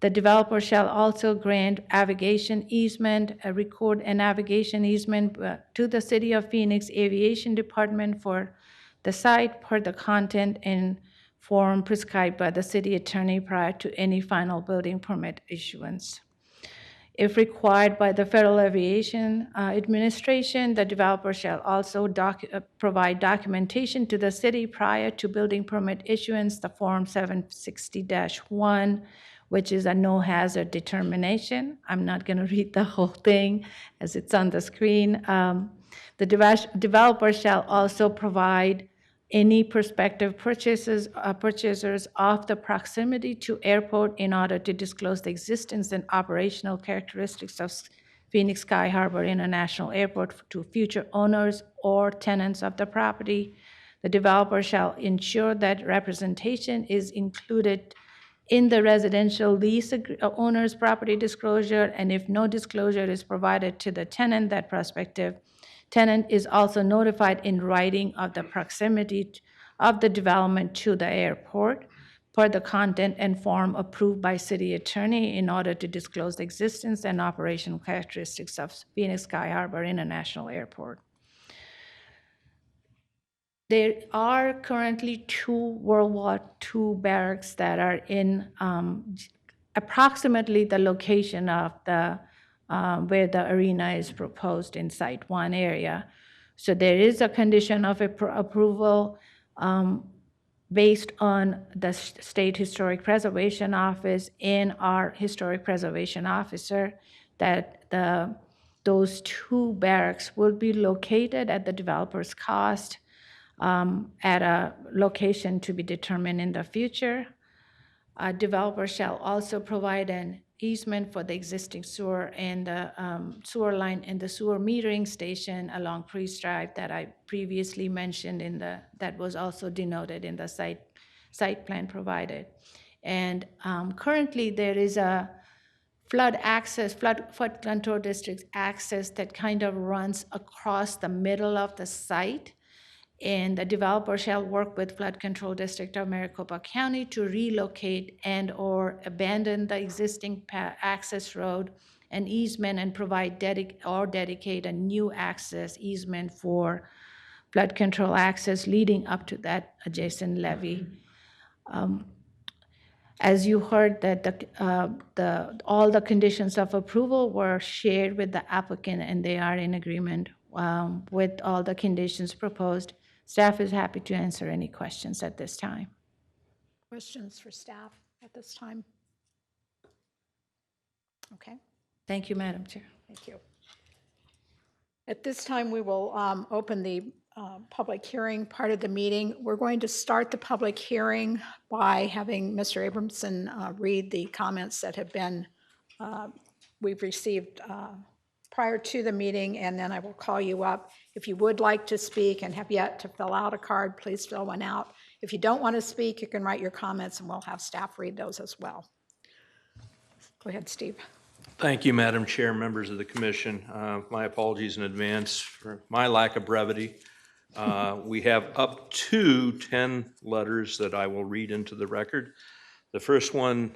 I: The developer shall also grant navigation easement, record a navigation easement to the City of Phoenix Aviation Department for the site per the content and form prescribed by the city attorney prior to any final building permit issuance. If required by the Federal Aviation Administration, the developer shall also provide documentation to the city prior to building permit issuance, the Form 760-1, which is a no hazard determination. I'm not going to read the whole thing as it's on the screen. The developer shall also provide any prospective purchasers of the proximity to airport in order to disclose the existence and operational characteristics of Phoenix Sky Harbor International Airport to future owners or tenants of the property. The developer shall ensure that representation is included in the residential lease owner's property disclosure, and if no disclosure is provided to the tenant, that prospective tenant is also notified in writing of the proximity of the development to the airport per the content and form approved by city attorney in order to disclose the existence and operational characteristics of Phoenix Sky Harbor International Airport. There are currently 2 World War II barracks that are in approximately the location of the where the arena is proposed in Site 1 area. So there is a condition of approval based on the State Historic Preservation Office and our Historic Preservation Officer that those 2 barracks will be located at the developer's cost at a location to be determined in the future. A developer shall also provide an easement for the existing sewer and the sewer line and the sewer metering station along Priest Drive that I previously mentioned that was also denoted in the site plan provided. And currently there is a flood control district access that kind of runs across the middle of the site. And the developer shall work with Flood Control District of Maricopa County to relocate and or abandon the existing access road and easement and provide dedicate a new access easement for flood control access leading up to that adjacent levee. As you heard, that all the conditions of approval were shared with the applicant and they are in agreement with all the conditions proposed. Staff is happy to answer any questions at this time.
A: Questions for staff at this time? Okay,
I: Thank you, Madam Chair.
A: thank you. At this time, we will open the public hearing part of the meeting. We're going to start the public hearing by having Mr. Abramson read the comments that have been, we've received prior to the meeting, and then I will call you up. If you would like to speak and have yet to fill out a card, please fill one out. If you don't want to speak, you can write your comments and we'll have staff read those as well. Go ahead, Steve.
C: Thank you, Madam Chair, members of the commission. My apologies in advance for my lack of brevity. We have up to 10 letters that I will read into the record. The first one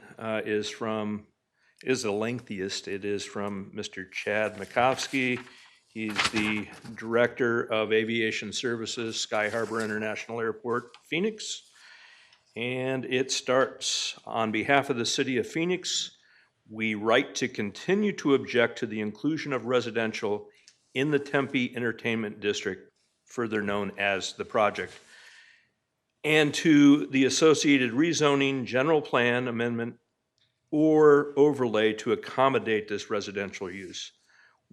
C: is the lengthiest. It is from Mr. Chad Makovsky. He's the Director of Aviation Services, Sky Harbor International Airport, Phoenix. And it starts, on behalf of the City of Phoenix, we write to continue to object to the inclusion of residential in the Tempe Entertainment District, further known as the project, and to the associated rezoning, general plan amendment, or overlay to accommodate this residential use.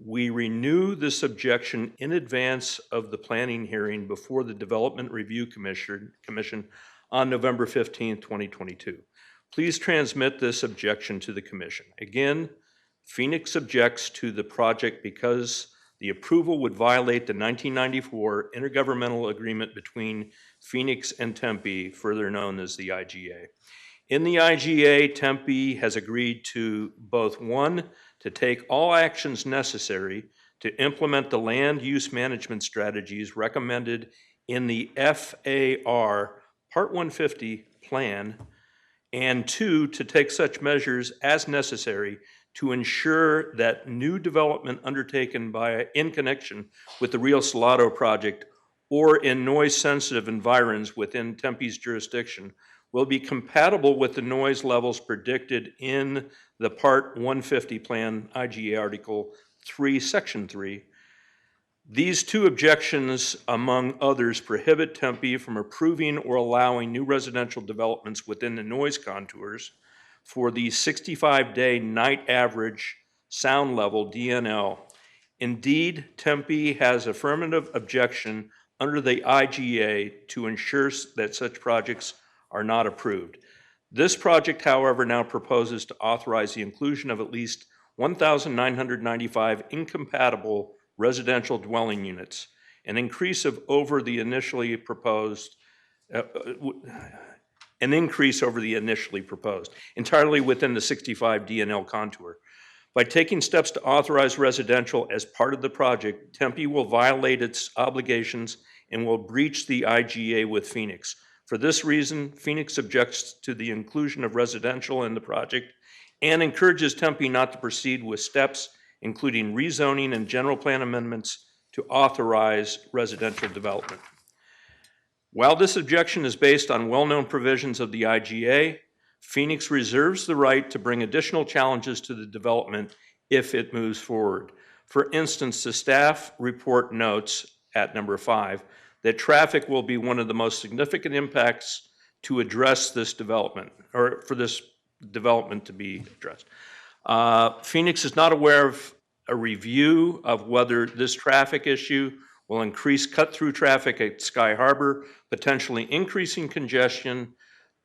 C: We renew this objection in advance of the planning hearing before the Development Review Commission on November 15th, 2022. Please transmit this objection to the commission. Again, Phoenix objects to the project because the approval would violate the 1994 intergovernmental agreement between Phoenix and Tempe, further known as the IGA. In the IGA, Tempe has agreed to both, one, to take all actions necessary to implement the land use management strategies recommended in the FAR Part 150 plan, and two, to take such measures as necessary to ensure that new development undertaken in connection with the Rio Salado project or in noise-sensitive environs within Tempe's jurisdiction will be compatible with the noise levels predicted in the Part 150 Plan IGA Article 3, Section 3. These two objections, among others, prohibit Tempe from approving or allowing new residential developments within the noise contours for the 65-day night average sound level, DNL. Indeed, Tempe has affirmative objection under the IGA to ensure that such projects are not approved. This project, however, now proposes to authorize the inclusion of at least 1,995 incompatible residential dwelling units, an increase over the initially proposed, entirely within the 65 DNL contour. By taking steps to authorize residential as part of the project, Tempe will violate its obligations and will breach the IGA with Phoenix. For this reason, Phoenix objects to the inclusion of residential in the project and encourages Tempe not to proceed with steps, including rezoning and general plan amendments to authorize residential development. While this objection is based on well-known provisions of the IGA, Phoenix reserves the right to bring additional challenges to the development if it moves forward. For instance, the staff report notes at number 5 that traffic will be one of the most significant impacts to address this development, or for this development to be addressed. Phoenix is not aware of a review of whether this traffic issue will increase cut-through traffic at Sky Harbor, potentially increasing congestion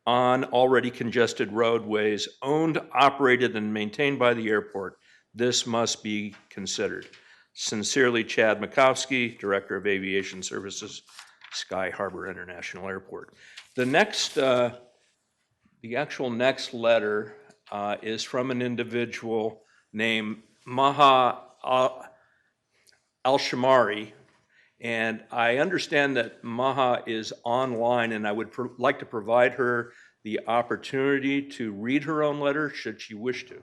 C: on already congested roadways owned, operated, and maintained by the airport. This must be considered. Sincerely, Chad Makowski, Director of Aviation Services, Sky Harbor International Airport. The actual next letter is from an individual named Maha Al-Shamari, and I understand that Maha is online, and I would like to provide her the opportunity to read her own letter should she wish to.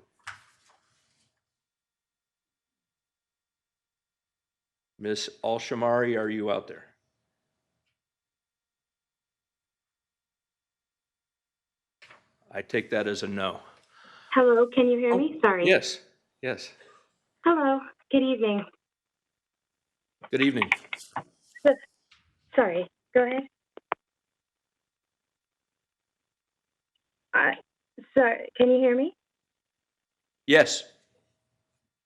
C: Ms. Al-Shamari, are you out there? I take that as a no.
J: Hello, can you hear me? Sorry.
C: Yes, yes.
J: Hello, good evening.
C: Good evening.
J: Sorry, go ahead. Sorry, can you hear me?
C: Yes.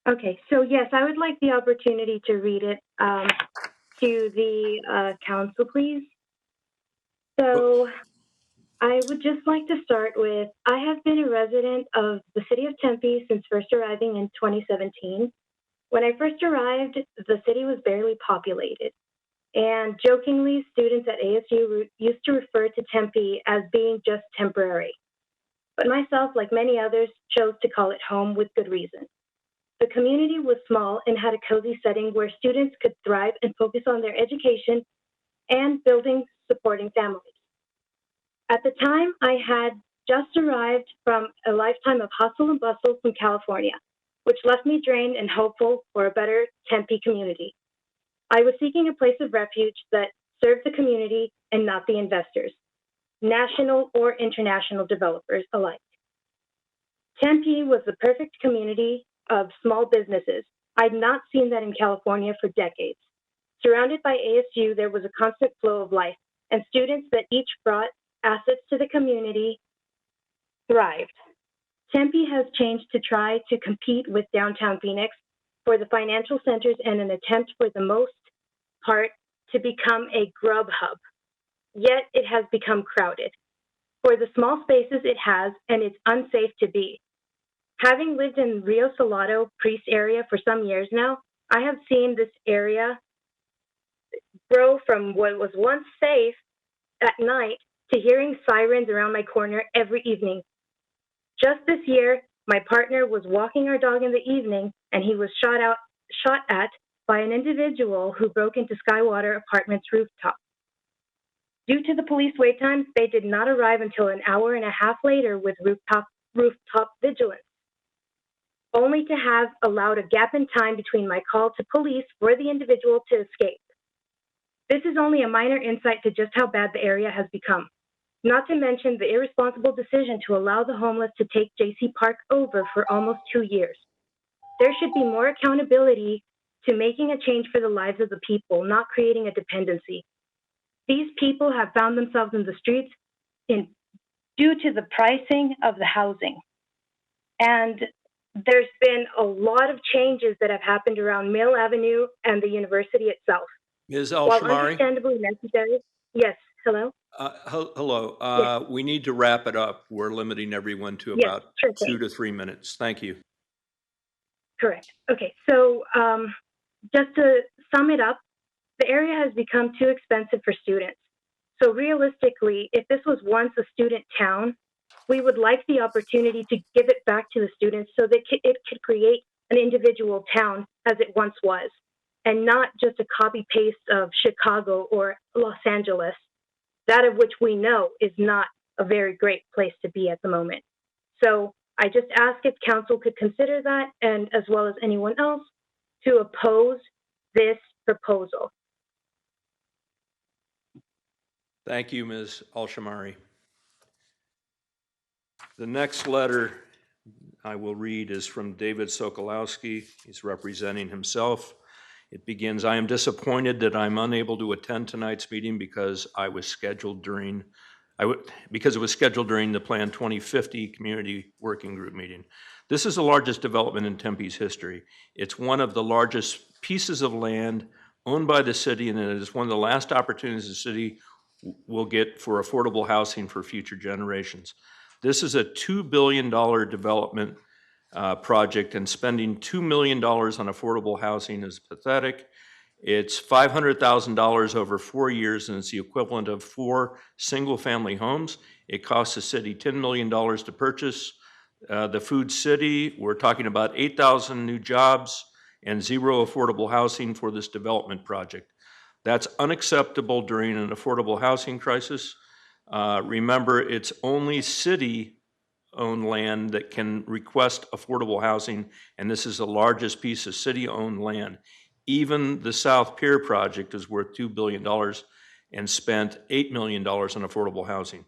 J: Okay, so yes, I would like the opportunity to read it to the council, please. So I would just like to start with, I have been a resident of the city of Tempe since first arriving in 2017. When I first arrived, the city was barely populated. And jokingly, students at ASU used to refer to Tempe as being just temporary. But myself, like many others, chose to call it home with good reason. The community was small and had a cozy setting where students could thrive and focus on their education and building supporting families. At the time, I had just arrived from a lifetime of hustle and bustle from California, which left me drained and hopeful for a better Tempe community. I was seeking a place of refuge that served the community and not the investors, national or international developers alike. Tempe was the perfect community of small businesses. I'd not seen that in California for decades. Surrounded by ASU, there was a constant flow of life, and students that each brought assets to the community thrived. Tempe has changed to try to compete with downtown Phoenix, for the financial centers and an attempt for the most part to become a grub hub. Yet it has become crowded. For the small spaces it has, and it's unsafe to be. Having lived in Rio Salado Priest area for some years now, I have seen this area grow from what was once safe at night to hearing sirens around my corner every evening. Just this year, my partner was walking our dog in the evening, and he was shot at by an individual who broke into Skywater Apartments rooftop. Due to the police wait times, they did not arrive until an hour and a half later with rooftop vigilance, only to have allowed a gap in time between my call to police for the individual to escape. This is only a minor insight to just how bad the area has become, not to mention the irresponsible decision to allow the homeless to take JC Park over for almost 2 years. There should be more accountability to making a change for the lives of the people, not creating a dependency. These people have found themselves in the streets due to the pricing of the housing. And there's been a lot of changes that have happened around Mill Avenue and the university itself.
C: Ms.
J: While
C: Alshamari?
J: understandably necessary, yes, hello?
C: Hello. We need to wrap it up. We're limiting everyone to
J: Yes,
C: about
J: sure
C: 2
J: thing.
C: to 3 minutes. Thank you.
J: Correct. Okay, so just to sum it up, the area has become too expensive for students. So realistically, if this was once a student town, we would like the opportunity to give it back to the students so that it could create an individual town as it once was, and not just a copy paste of Chicago or Los Angeles, that of which we know is not a very great place to be at the moment. So I just ask if council could consider that, and as well as anyone else, to oppose this proposal.
C: Thank you, Ms. Alshamari. The next letter I will read is from David Sokolowski. He's representing himself. It begins, I am disappointed that I'm unable to attend tonight's meeting because it was scheduled during the Plan 2050 Community Working Group meeting. This is the largest development in Tempe's history. It's one of the largest pieces of land owned by the city, and it is one of the last opportunities the city will get for affordable housing for future generations. This is a $2 billion development project, and spending $2 million on affordable housing is pathetic. It's $500,000 over 4 years, and it's the equivalent of 4 single-family homes. It costs the city $10 million to purchase the Food City. We're talking about 8,000 new jobs and 0 affordable housing for this development project. That's unacceptable during an affordable housing crisis. Remember, it's only city-owned land that can request affordable housing, and this is the largest piece of city-owned land. Even the South Pier project is worth $2 billion and spent $8 million on affordable housing.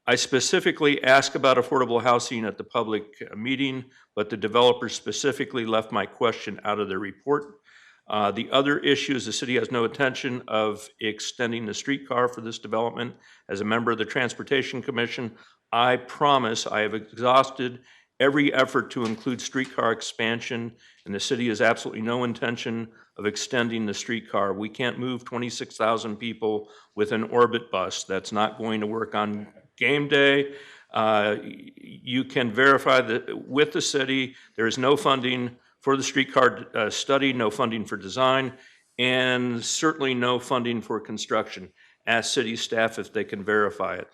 C: I specifically asked about affordable housing at the public meeting, but the developers specifically left my question out of their report. The other issue is the city has no intention of extending the streetcar for this development. As a member of the Transportation Commission, I promise I have exhausted every effort to include streetcar expansion, and the city has absolutely no intention of extending the streetcar. We can't move 26,000 people with an orbit bus. That's not going to work on game day. You can verify that with the city, there is no funding for the streetcar study, no funding for design, and certainly no funding for construction. Ask city staff if they can verify it.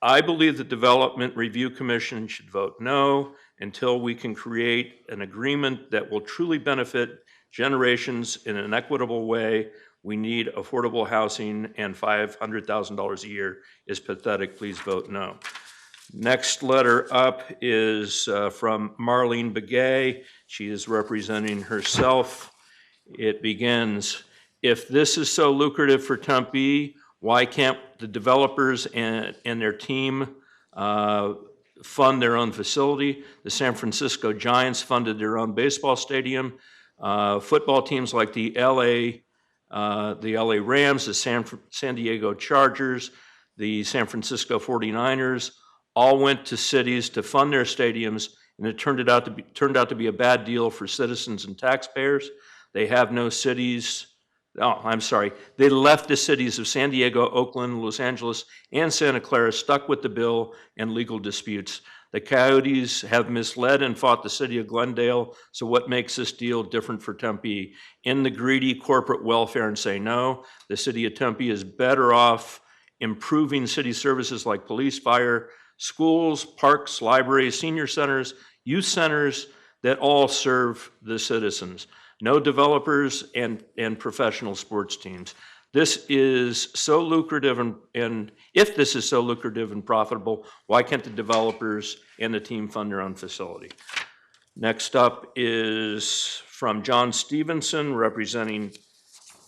C: I believe the Development Review Commission should vote no until we can create an agreement that will truly benefit generations in an equitable way. We need affordable housing, and $500,000 a year is pathetic. Please vote no. Next letter up is from Marlene Begay. She is representing herself. It begins, if this is so lucrative for Tempe, why can't the developers and their team fund their own facility? The San Francisco Giants funded their own baseball stadium. Football teams like the LA Rams, the San Diego Chargers, the San Francisco 49ers, all went to cities to fund their stadiums, and it turned out to be a bad deal for citizens and taxpayers. They have no cities. Oh, I'm sorry. They left the cities of San Diego, Oakland, Los Angeles, and Santa Clara stuck with the bill and legal disputes. The Coyotes have misled and fought the city of Glendale, so what makes this deal different for Tempe? In the greedy corporate welfare and say no, the city of Tempe is better off improving city services like police, fire, schools, parks, libraries, senior centers, youth centers that all serve the citizens. No developers and professional sports teams. This is so lucrative, and if this is so lucrative and profitable, why can't the developers and the team fund their own facility? Next up is from John Stevenson, representing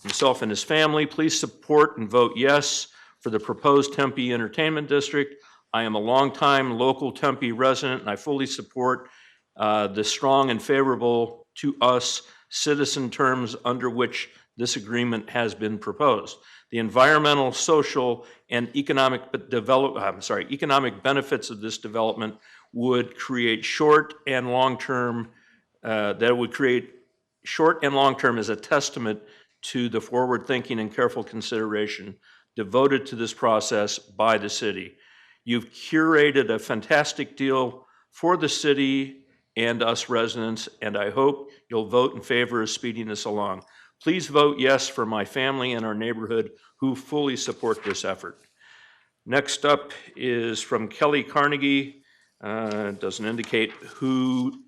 C: himself and his family. Please support and vote yes for the proposed Tempe Entertainment District. I am a longtime local Tempe resident, and I fully support the strong and favorable to us citizen terms under which this agreement has been proposed. The environmental, social, and economic benefits of this development would create short and long-term, as a testament to the forward thinking and careful consideration devoted to this process by the city. You've curated a fantastic deal for the city and us residents, and I hope you'll vote in favor of speeding this along. Please vote yes for my family and our neighborhood who fully support this effort. Next up is from Kelly Carnegie. It doesn't indicate who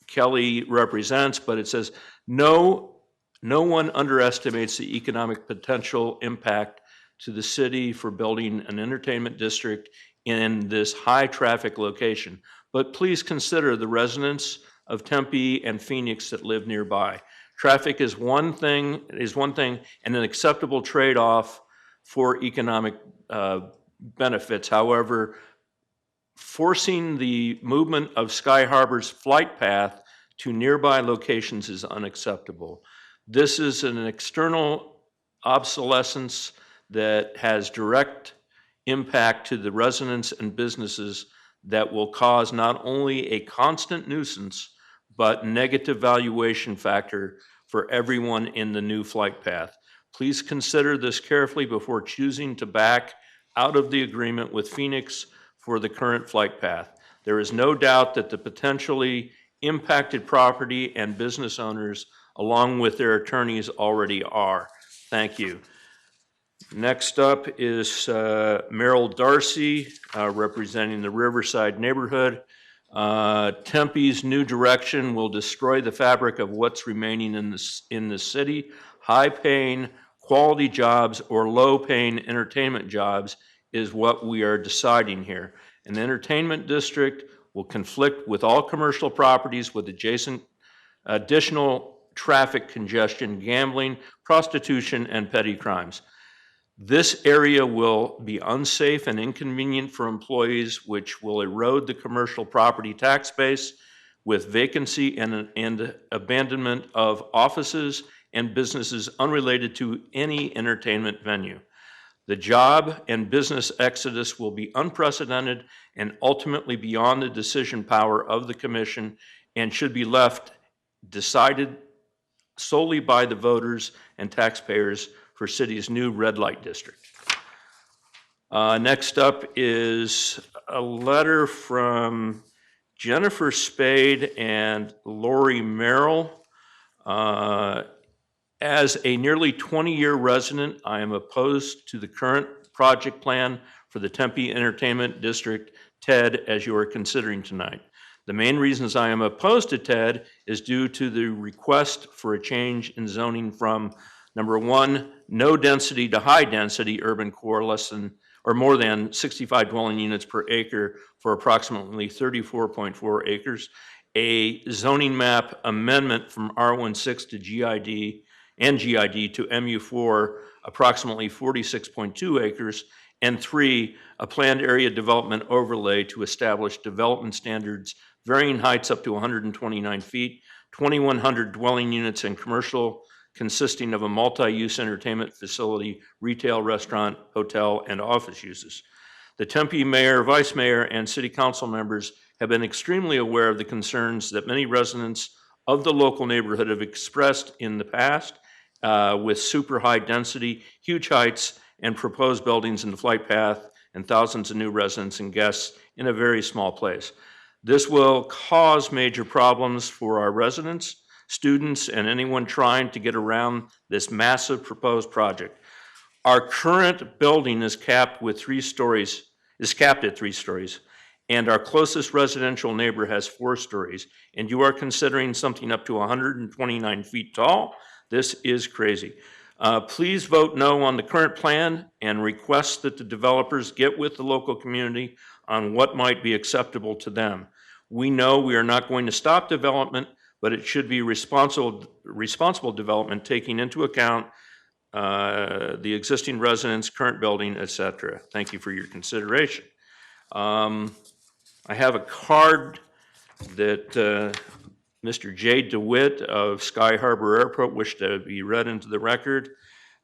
C: Kelly represents, but it says, no one underestimates the economic potential impact to the city for building an entertainment district in this high traffic location. But please consider the residents of Tempe and Phoenix that live nearby. Traffic is one thing, and an acceptable trade-off for economic benefits. However, forcing the movement of Sky Harbor's flight path to nearby locations is unacceptable. This is an external obsolescence that has direct impact to the residents and businesses that will cause not only a constant nuisance, but negative valuation factor for everyone in the new flight path. Please consider this carefully before choosing to back out of the agreement with Phoenix for the current flight path. There is no doubt that the potentially impacted property and business owners, along with their attorneys, already are. Thank you. Next up is Merrill Darcy, representing the Riverside neighborhood. Tempe's new direction will destroy the fabric of what's remaining in the city. High-paying, quality jobs or low-paying entertainment jobs is what we are deciding here. An entertainment district will conflict with all commercial properties with additional traffic congestion, gambling, prostitution, and petty crimes. This area will be unsafe and inconvenient for employees, which will erode the commercial property tax base with vacancy and abandonment of offices and businesses unrelated to any entertainment venue. The job and business exodus will be unprecedented and ultimately beyond the decision power of the commission and should be left decided solely by the voters and taxpayers for city's new red light district. Next up is a letter from Jennifer Spade and Lori Merrill. As a nearly 20-year resident, I am opposed to the current project plan for the Tempe Entertainment District, TED, as you are considering tonight. The main reasons I am opposed to TED is due to the request for a change in zoning from, number one, no density to high density urban core, less than or more than 65 dwelling units per acre for approximately 34.4 acres. A zoning map amendment from R16 to GID and GID to MU4, approximately 46.2 acres. And three, a planned area development overlay to establish development standards, varying heights up to 129 feet, 2,100 dwelling units and commercial, consisting of a multi-use entertainment facility, retail, restaurant, hotel, and office uses. The Tempe mayor, vice mayor, and city council members have been extremely aware of the concerns that many residents of the local neighborhood have expressed in the past with super high density, huge heights, and proposed buildings in the flight path and thousands of new residents and guests in a very small place. This will cause major problems for our residents, students, and anyone trying to get around this massive proposed project. Our current building is capped at 3 stories, and our closest residential neighbor has 4 stories, and you are considering something up to 129 feet tall. This is crazy. Please vote no on the current plan and request that the developers get with the local community on what might be acceptable to them. We know we are not going to stop development, but it should be responsible development taking into account the existing residents, current building, et cetera. Thank you for your consideration. I have a card that Mr. Jay DeWitt of Sky Harbor Airport wished to be read into the record.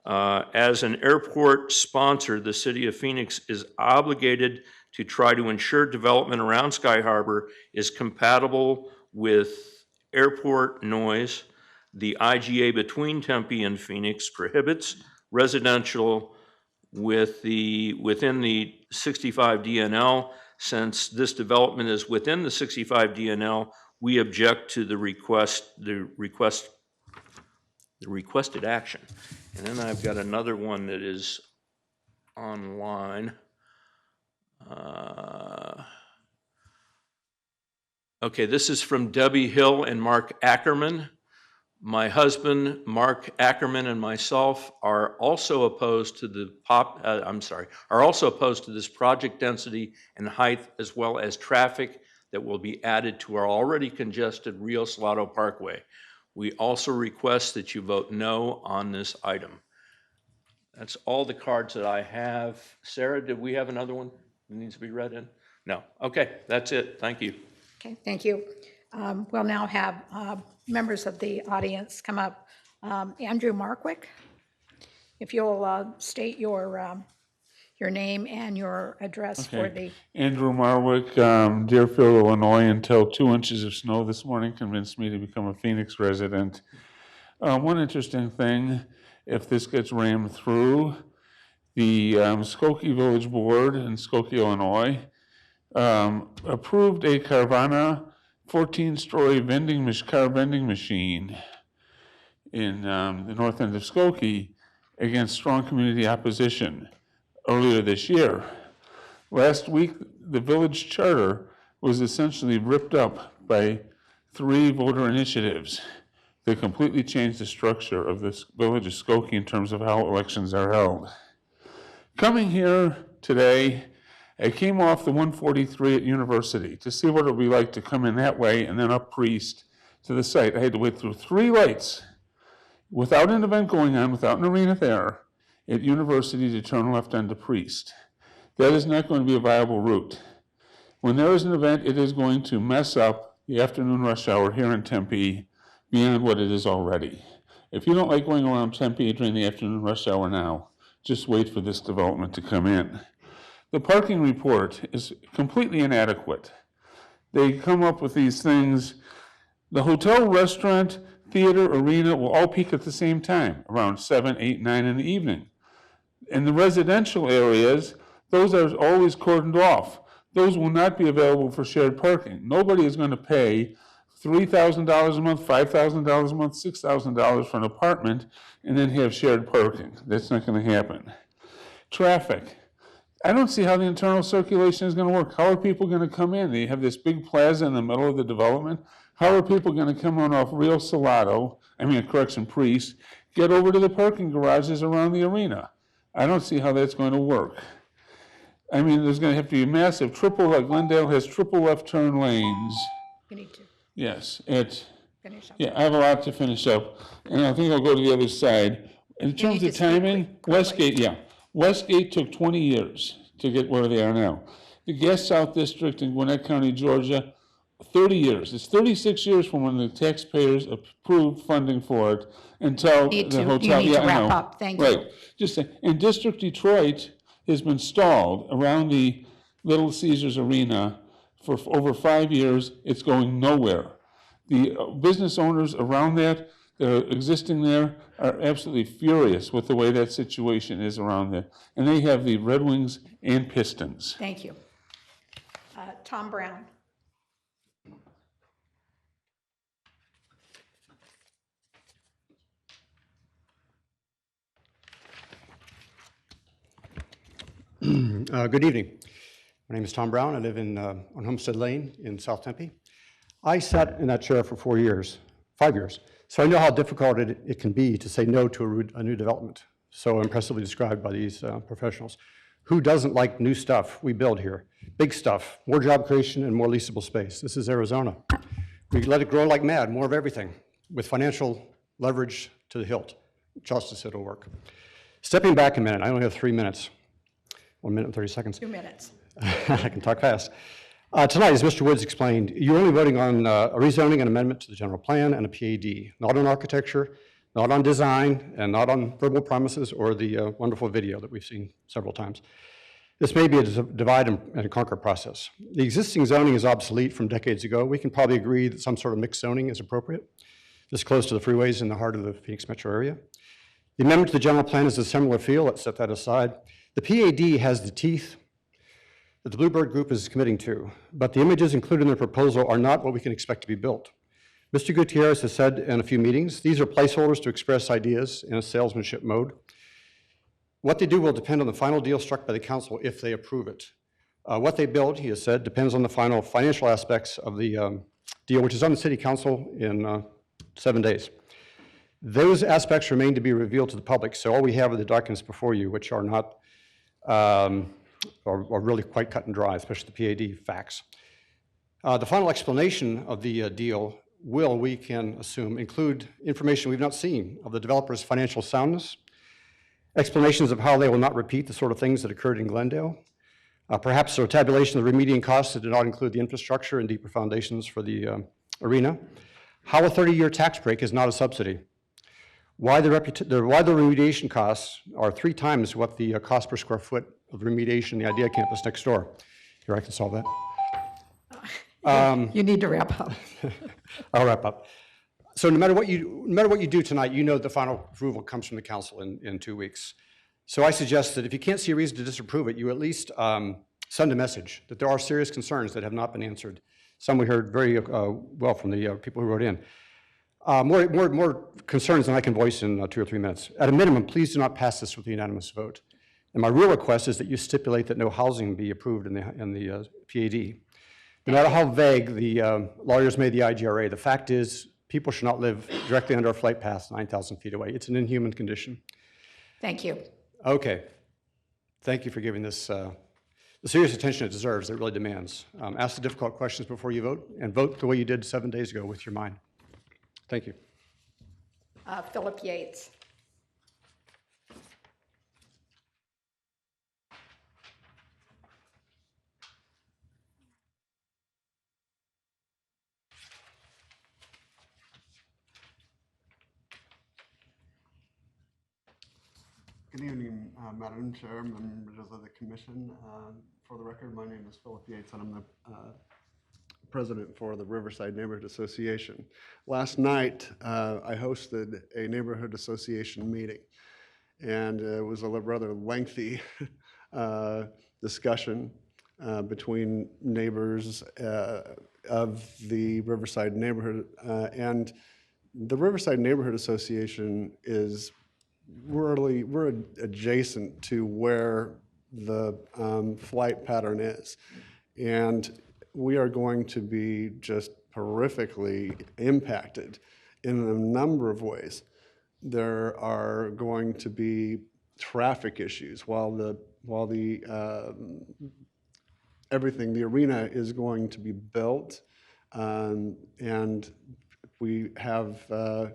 C: As an airport sponsor, the city of Phoenix is obligated to try to ensure development around Sky Harbor is compatible with airport noise. The IGA between Tempe and Phoenix prohibits residential within the 65 DNL. Since this development is within the 65 DNL, we object to the requested action. And then I've got another one that is online. Okay, this is from Debbie Hill and Mark Ackerman. My husband, Mark Ackerman, and myself are also opposed to this project density and height, as well as traffic that will be added to our already congested Rio Salado Parkway. We also request that you vote no on this item. That's all the cards that I have. Sarah, did we have another one that needs to be read in? No. Okay, that's it. Thank you.
A: Okay, thank you. We'll now have members of the audience come up. Andrew Markwick, if you'll state your name and your address for the...
K: Andrew Marwick, Deerfield, Illinois, until 2 inches of snow this morning convinced me to become a Phoenix resident. One interesting thing, if this gets rammed through, the Skokie Village Board in Skokie, Illinois, approved a Carvana 14-story car vending machine in the north end of Skokie against strong community opposition earlier this year. Last week, the village charter was essentially ripped up by 3 voter initiatives that completely changed the structure of this village of Skokie in terms of how elections are held. Coming here today, I came off the 143 at University to see what it would be like to come in that way and then up Priest to the site. I had to wait through 3 lights without an event going on, without an arena there, at University to turn left onto Priest. That is not going to be a viable route. When there is an event, it is going to mess up the afternoon rush hour here in Tempe beyond what it is already. If you don't like going around Tempe during the afternoon rush hour now, just wait for this development to come in. The parking report is completely inadequate. They come up with these things. The hotel, restaurant, theater, arena will all peak at the same time, around 7, 8, 9 in the evening. In the residential areas, those are always cordoned off. Those will not be available for shared parking. Nobody is going to pay $3,000 a month, $5,000 a month, $6,000 for an apartment and then have shared parking. That's not going to happen. Traffic. I don't see how the internal circulation is going to work. How are people going to come in? They have this big plaza in the middle of the development. How are people going to come on off Rio Salado, Priest, get over to the parking garages around the arena? I don't see how that's going to work. There's going to have to be a massive like Glendale has triple left turn lanes.
A: You need to
K: Yes,
A: finish up.
K: yeah, I have a lot to finish up, and I think I'll go to the other side. In terms
A: need
K: of
A: to speak
K: timing, Westgate took 20 years to get where they are now. The Gas South District in Gwinnett County, Georgia, 30 years. It's 36 years from when the taxpayers approved funding for it until the hotel.
A: You need to wrap up. Thank you.
K: Right. In District Detroit, has been stalled around the Little Caesars Arena for over 5 years. It's going nowhere. The business owners around that are existing there are absolutely furious with the way that situation is around there. And they have the Red Wings and Pistons.
A: Thank you. Tom Brown.
L: Good evening. My name is Tom Brown. I live on Homestead Lane in South Tempe. I sat in that chair for 5 years, so I know how difficult it can be to say no to a new development, so impressively described by these professionals. Who doesn't like new stuff we build here? Big stuff, more job creation and more leasable space. This is Arizona. We let it grow like mad, more of everything, with financial leverage to the hilt. Justice, it'll work. Stepping back a minute, I only have 3 minutes. 1 minute and 30 seconds.
A: 2 minutes.
L: I can talk fast. Tonight, as Mr. Woods explained, you're only voting on a rezoning and amendment to the general plan and a PAD, not on architecture, not on design, and not on verbal promises or the wonderful video that we've seen several times. This may be a divide and conquer process. The existing zoning is obsolete from decades ago. We can probably agree that some sort of mixed zoning is appropriate, this close to the freeways in the heart of the Phoenix metro area. The amendment to the general plan is a similar feel. Let's set that aside. The PAD has the teeth that the Bluebird Group is committing to, but the images included in the proposal are not what we can expect to be built. Mr. Gutierrez has said in a few meetings, these are placeholders to express ideas in a salesmanship mode. What they do will depend on the final deal struck by the council if they approve it. What they build, he has said, depends on the final financial aspects of the deal, which is on the city council in 7 days. Those aspects remain to be revealed to the public, so all we have are the documents before you, which are not are really quite cut and dry, especially the PAD facts. The final explanation of the deal will, we can assume, include information we've not seen of the developer's financial soundness, explanations of how they will not repeat the sort of things that occurred in Glendale, perhaps a tabulation of the remediating costs that did not include the infrastructure and deeper foundations for the arena, how a 30-year tax break is not a subsidy, why the remediation costs are 3 times what the cost per square foot of remediation, the IDEA campus next door. Here, I can solve that.
A: You need to wrap up.
L: I'll wrap up. So no matter what you do tonight, you know the final approval comes from the council in 2 weeks. So I suggest that if you can't see a reason to disapprove it, you at least send a message that there are serious concerns that have not been answered. Some we heard very well from the people who wrote in. More concerns than I can voice in 2 or 3 minutes. At a minimum, please do not pass this with a unanimous vote. And my real request is that you stipulate that no housing be approved in the PAD. No matter how vague the lawyers made the IGRA, the fact is people should not live directly under a flight path 9,000 feet away. It's an inhuman condition.
A: Thank you.
L: Okay. Thank you for giving this the serious attention it deserves, it really demands. Ask the difficult questions before you vote, and vote the way you did 7 days ago with your mind. Thank you.
A: Philip Yates.
M: Good evening, Madam Chair, members of the Commission. For the record, my name is Philip Yates, and I'm the president for the Riverside Neighborhood Association. Last night, I hosted a neighborhood association meeting, and it was a rather lengthy discussion between neighbors of the Riverside neighborhood. And the Riverside Neighborhood Association is we're adjacent to where the flight pattern is. And we are going to be just horrifically impacted in a number of ways. There are going to be traffic issues while the arena is going to be built, and we have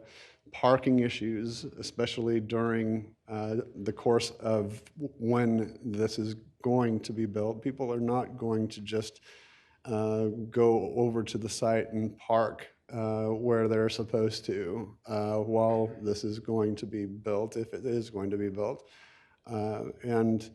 M: parking issues, especially during the course of when this is going to be built. People are not going to just go over to the site and park where they're supposed to while this is going to be built, if it is going to be built. And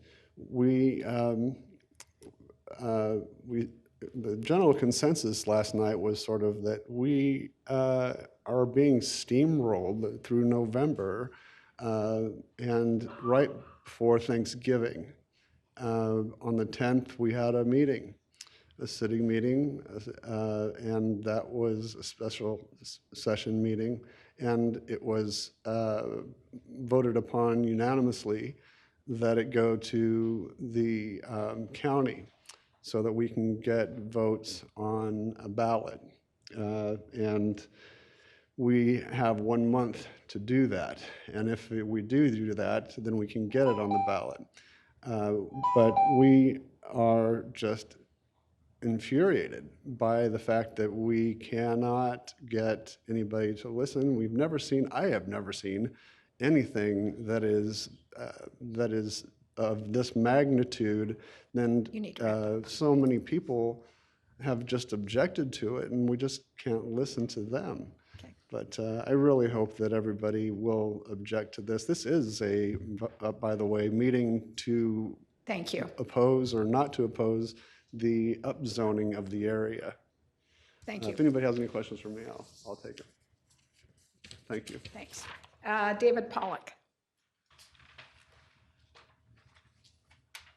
M: the general consensus last night was sort of that we are being steamrolled through November and right before Thanksgiving. On the 10th, we had a meeting, a city meeting, and that was a special session meeting, and it was voted upon unanimously that it go to the county so that we can get votes on a ballot. And we have 1 month to do that. And if we do that, then we can get it on the ballot. But we are just infuriated by the fact that we cannot get anybody to listen. I have never seen anything that is of this magnitude. And so many people have just objected to it, and we just can't listen to them.
A: Okay.
M: But I really hope that everybody will object to this. This is by the way, meeting to
A: Thank you.
M: oppose or not to oppose the upzoning of the area.
A: Thank you.
M: If anybody has any questions for me, I'll take it. Thank you.
A: Thanks. David Pollock.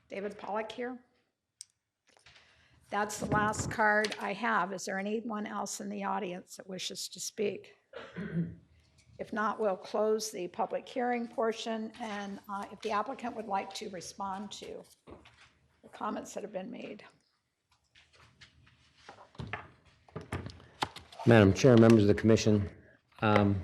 A: David Pollock here. That's the last card I have. Is there anyone else in the audience that wishes to speak? If not, we'll close the public hearing portion, and if the applicant would like to respond to the comments that have been made.
D: Madam Chair, members of the commission, I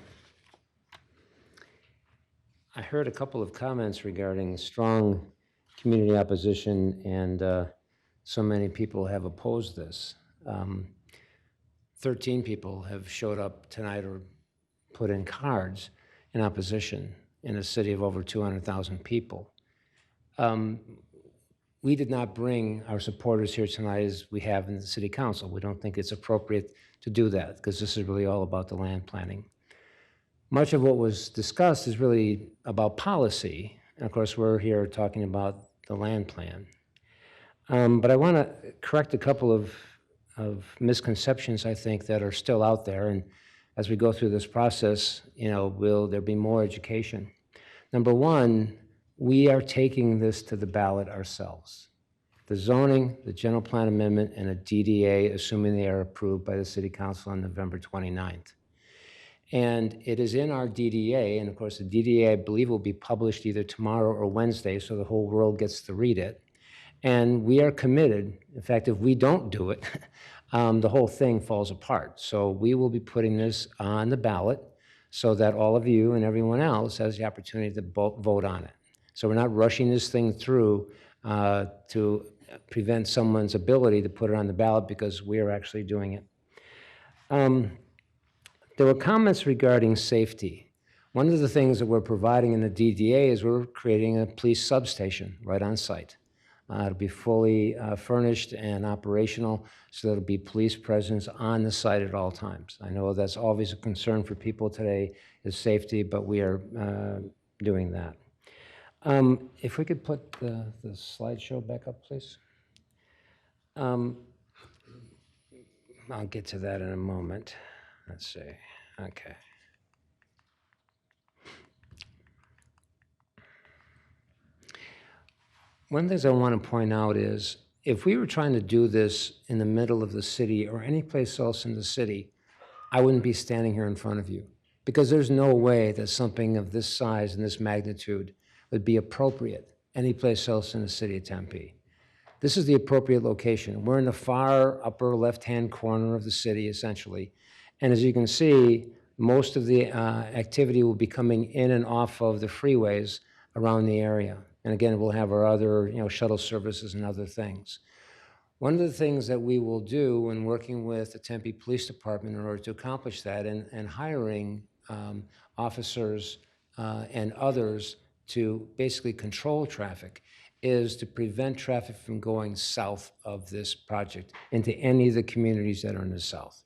D: heard a couple of comments regarding strong community opposition, and so many people have opposed this. 13 people have showed up tonight or put in cards in opposition in a city of over 200,000 people. We did not bring our supporters here tonight as we have in the city council. We don't think it's appropriate to do that because this is really all about the land planning. Much of what was discussed is really about policy. And of course, we're here talking about the land plan. But I want to correct a couple of misconceptions, I think, that are still out there. And as we go through this process, will there be more education? Number one, we are taking this to the ballot ourselves. The zoning, the general plan amendment, and a DDA, assuming they are approved by the city council on November 29th. And it is in our DDA, and of course the DDA, I believe, will be published either tomorrow or Wednesday, so the whole world gets to read it. And we are committed. In fact, if we don't do it, the whole thing falls apart. So we will be putting this on the ballot so that all of you and everyone else has the opportunity to vote on it. So we're not rushing this thing through to prevent someone's ability to put it on the ballot because we are actually doing it. There were comments regarding safety. One of the things that we're providing in the DDA is we're creating a police substation right on site. It'll be fully furnished and operational, so there'll be police presence on the site at all times. I know that's always a concern for people today is safety, but we are doing that. If we could put the slideshow back up, please. I'll get to that in a moment. Let's see. Okay. One of the things I want to point out is if we were trying to do this in the middle of the city or any place else in the city, I wouldn't be standing here in front of you because there's no way that something of this size and this magnitude would be appropriate any place else in the city of Tempe. This is the appropriate location. We're in the far upper left-hand corner of the city, essentially. And as you can see, most of the activity will be coming in and off of the freeways around the area. And again, we'll have our other shuttle services and other things. One of the things that we will do when working with the Tempe Police Department in order to accomplish that and hiring officers and others to basically control traffic is to prevent traffic from going south of this project into any of the communities that are in the south.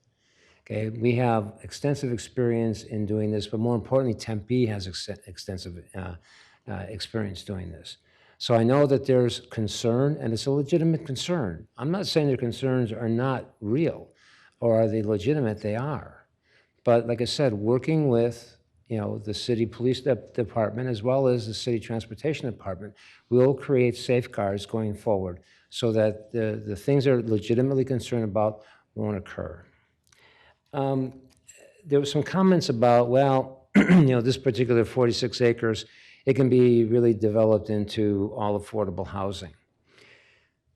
D: Okay, we have extensive experience in doing this, but more importantly, Tempe has extensive experience doing this. So I know that there's concern, and it's a legitimate concern. I'm not saying their concerns are not real, or are they legitimate? They are. But like I said, working with the city police department as well as the city transportation department, will create safeguards going forward so that the things they're legitimately concerned about won't occur. There were some comments about, well, this particular 46 acres, it can be really developed into all affordable housing.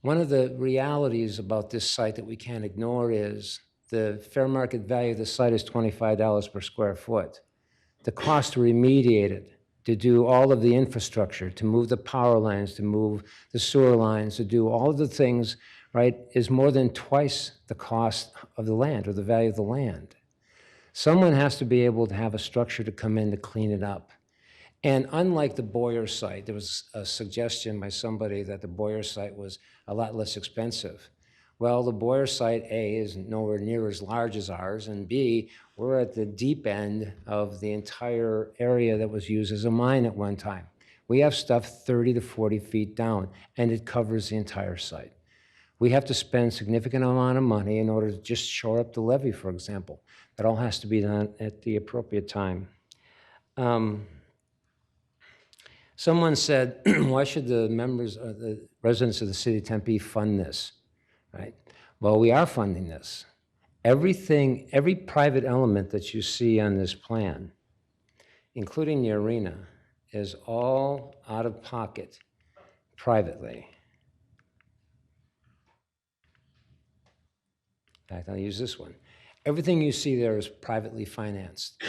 D: One of the realities about this site that we can't ignore is the fair market value of the site is $25 per square foot. The cost to remediate it, to do all of the infrastructure, to move the power lines, to move the sewer lines, to do all of the things, right, is more than twice the cost of the land or the value of the land. Someone has to be able to have a structure to come in to clean it up. And unlike the Boyer site, there was a suggestion by somebody that the Boyer site was a lot less expensive. Well, the Boyer site, A, is nowhere near as large as ours, and B, we're at the deep end of the entire area that was used as a mine at one time. We have stuff 30 to 40 feet down, and it covers the entire site. We have to spend a significant amount of money in order to just shore up the levee, for example. That all has to be done at the appropriate time. Someone said, why should the residents of the city of Tempe fund this, right? Well, we are funding this. Everything, every private element that you see on this plan, including the arena, is all out of pocket privately. In fact, I'll use this one. Everything you see there is privately financed.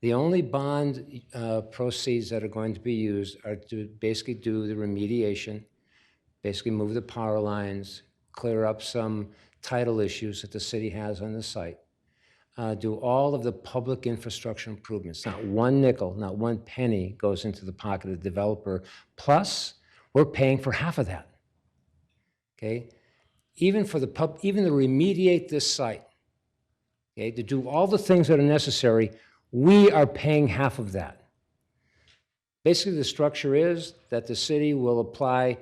D: The only bond proceeds that are going to be used are to basically do the remediation, basically move the power lines, clear up some title issues that the city has on the site, do all of the public infrastructure improvements. Not one nickel, not one penny goes into the pocket of the developer. Plus, we're paying for half of that. Okay, even to remediate this site, okay, to do all the things that are necessary, we are paying half of that. Basically, the structure is that the city will apply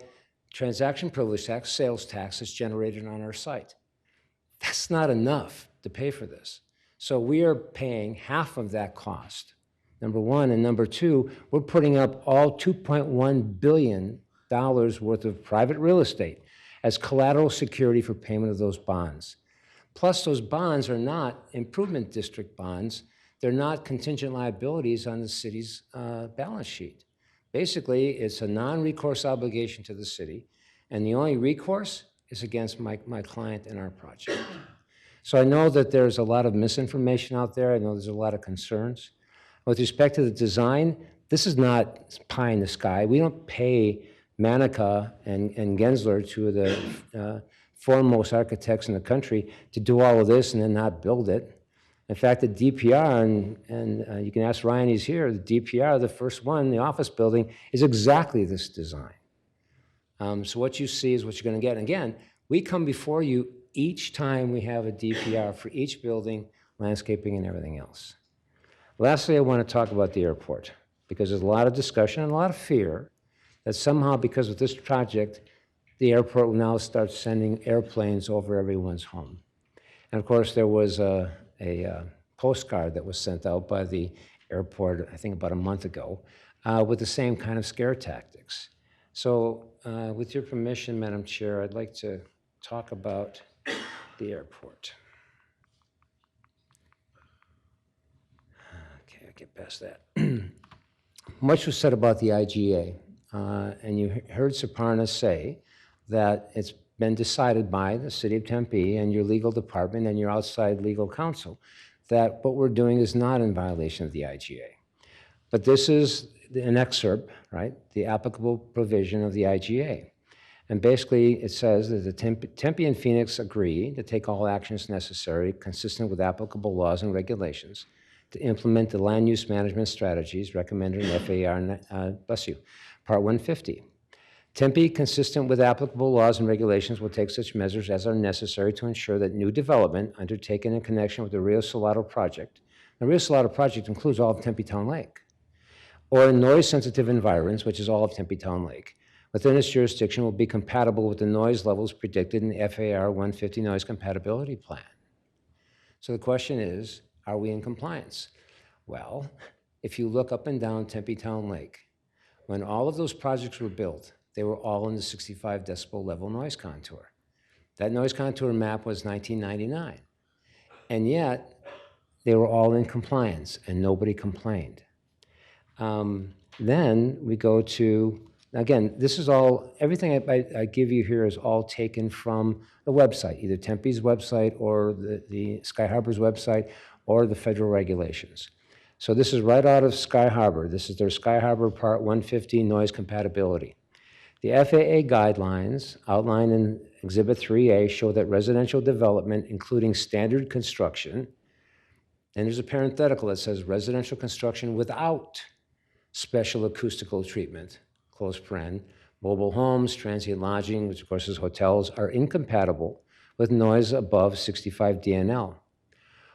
D: transaction privilege tax, sales tax that's generated on our site. That's not enough to pay for this. So we are paying half of that cost, number one. And number two, we're putting up all $2.1 billion worth of private real estate as collateral security for payment of those bonds. Plus, those bonds are not improvement district bonds. They're not contingent liabilities on the city's balance sheet. Basically, it's a non-recourse obligation to the city, and the only recourse is against my client and our project. So I know that there's a lot of misinformation out there. I know there's a lot of concerns. With respect to the design, this is not pie in the sky. We don't pay Manica and Gensler, two of the foremost architects in the country, to do all of this and then not build it. In fact, the DPR, and you can ask Ryan, he's here, the DPR, the first one, the office building, is exactly this design. So what you see is what you're going to get. And again, we come before you each time we have a DPR for each building, landscaping, and everything else. Lastly, I want to talk about the airport, because there's a lot of discussion and a lot of fear that somehow, because of this project, the airport will now start sending airplanes over everyone's home. And of course, there was a postcard that was sent out by the airport, I think about a month ago, with the same kind of scare tactics. So with your permission, Madam Chair, I'd like to talk about the airport. Okay, I'll get past that. Much was said about the IGA, and you heard Suparna say that it's been decided by the City of Tempe and your legal department and your outside legal counsel that what we're doing is not in violation of the IGA. But this is an excerpt, right, the applicable provision of the IGA. And basically, it says that the Tempe and Phoenix agree to take all actions necessary consistent with applicable laws and regulations to implement the land use management strategies recommended in FAR, Part 150. Tempe, consistent with applicable laws and regulations, will take such measures as are necessary to ensure that new development undertaken in connection with the Rio Salado project, the Rio Salado project includes all of Tempe Town Lake, or in noise-sensitive environs, which is all of Tempe Town Lake, within its jurisdiction will be compatible with the noise levels predicted in the FAR 150 Noise Compatibility Plan. So the question is, are we in compliance? Well, if you look up and down Tempe Town Lake, when all of those projects were built, they were all in the 65 decibel level noise contour. That noise contour map was 1999. And yet, they were all in compliance and nobody complained. Then we go to, again, this is all, everything I give you here is all taken from the website, either Tempe's website or the Sky Harbor's website or the federal regulations. So this is right out of Sky Harbor. This is their Sky Harbor Part 150 noise compatibility. The FAA guidelines outlined in Exhibit 3A show that residential development, including standard construction, and there's a parenthetical that says residential construction without special acoustical treatment, close paren, mobile homes, transient lodging, which of course is hotels, are incompatible with noise above 65 dNL.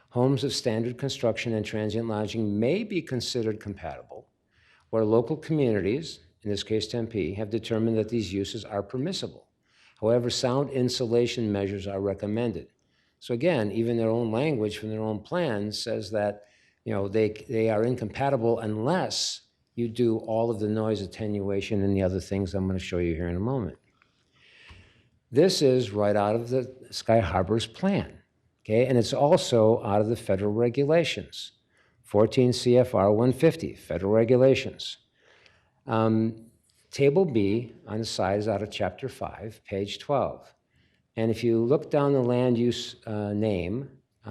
D: Homes of standard construction and transient lodging may be considered compatible, where local communities, in this case Tempe, have determined that these uses are permissible. However, sound insulation measures are recommended. So again, even their own language from their own plan says that they are incompatible unless you do all of the noise attenuation and the other things I'm going to show you here in a moment. This is right out of the Sky Harbor's plan, okay? And it's also out of the federal regulations, 14 CFR 150, federal regulations. Table B on the side is out of Chapter 5, page 12. And if you look down the land use name,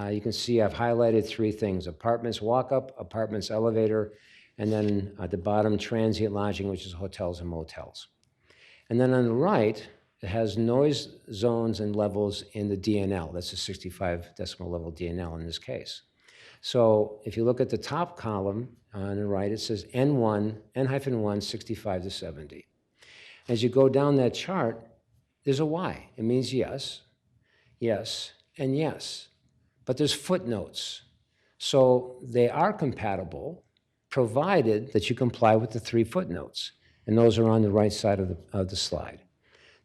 D: you can see I've highlighted three things: apartments walk-up, apartments elevator, and then at the bottom, transient lodging, which is hotels and motels. And then on the right, it has noise zones and levels in the DNL. That's a 65 decibel level DNL in this case. So if you look at the top column on the right, it says N1, N-1, 65 to 70. As you go down that chart, there's a Y. It means yes, yes, and yes. But there's footnotes. So they are compatible, provided that you comply with the three footnotes. And those are on the right side of the slide.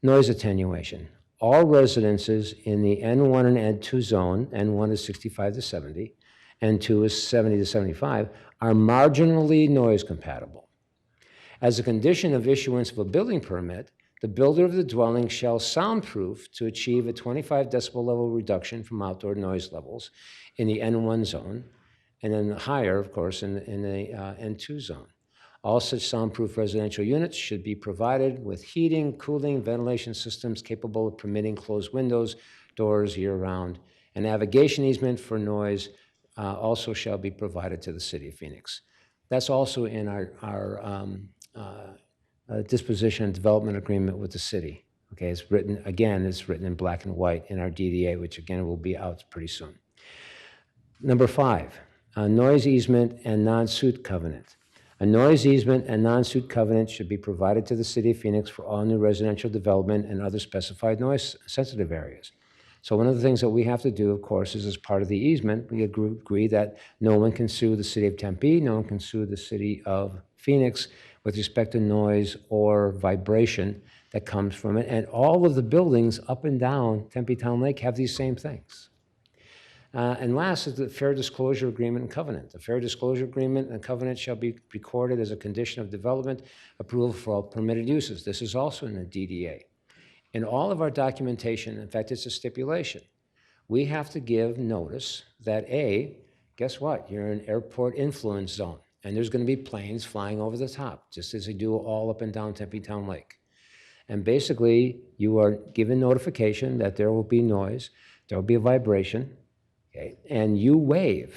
D: Noise attenuation. All residences in the N1 and N2 zone, N1 is 65 to 70, N2 is 70 to 75, are marginally noise compatible. As a condition of issuance of a building permit, the builder of the dwelling shall soundproof to achieve a 25 decibel level reduction from outdoor noise levels in the N1 zone, and then higher, of course, in the N2 zone. All such soundproof residential units should be provided with heating, cooling, ventilation systems capable of permitting closed windows, doors year-round. A navigation easement for noise also shall be provided to the City of Phoenix. That's also in our disposition and development agreement with the city. Okay, it's written, again, it's written in black and white in our DDA, which again will be out pretty soon. Number 5, noise easement and non-suit covenant. A noise easement and non-suit covenant should be provided to the City of Phoenix for all new residential development and other specified noise-sensitive areas. So one of the things that we have to do, of course, is as part of the easement, we agree that no one can sue the City of Tempe, no one can sue the City of Phoenix with respect to noise or vibration that comes from it. And all of the buildings up and down Tempe Town Lake have these same things. And last is the Fair Disclosure Agreement and Covenant. The Fair Disclosure Agreement and Covenant shall be recorded as a condition of development approval for all permitted uses. This is also in the DDA. In all of our documentation, in fact, it's a stipulation, we have to give notice that A, guess what? You're in an airport influence zone, and there's going to be planes flying over the top, just as they do all up and down Tempe Town Lake. And basically, you are given notification that there will be noise, there will be a vibration, okay, and you waive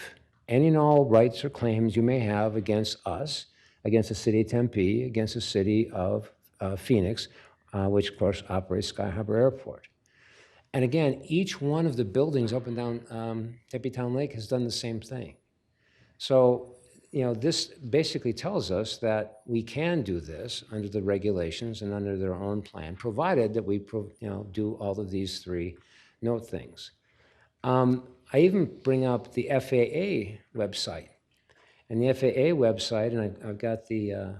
D: any and all rights or claims you may have against us, against the City of Tempe, against the City of Phoenix, which of course operates Sky Harbor Airport. And again, each one of the buildings up and down Tempe Town Lake has done the same thing. So, this basically tells us that we can do this under the regulations and under their own plan, provided that we do all of these three note things. I even bring up the FAA website. And the FAA website, and I've got the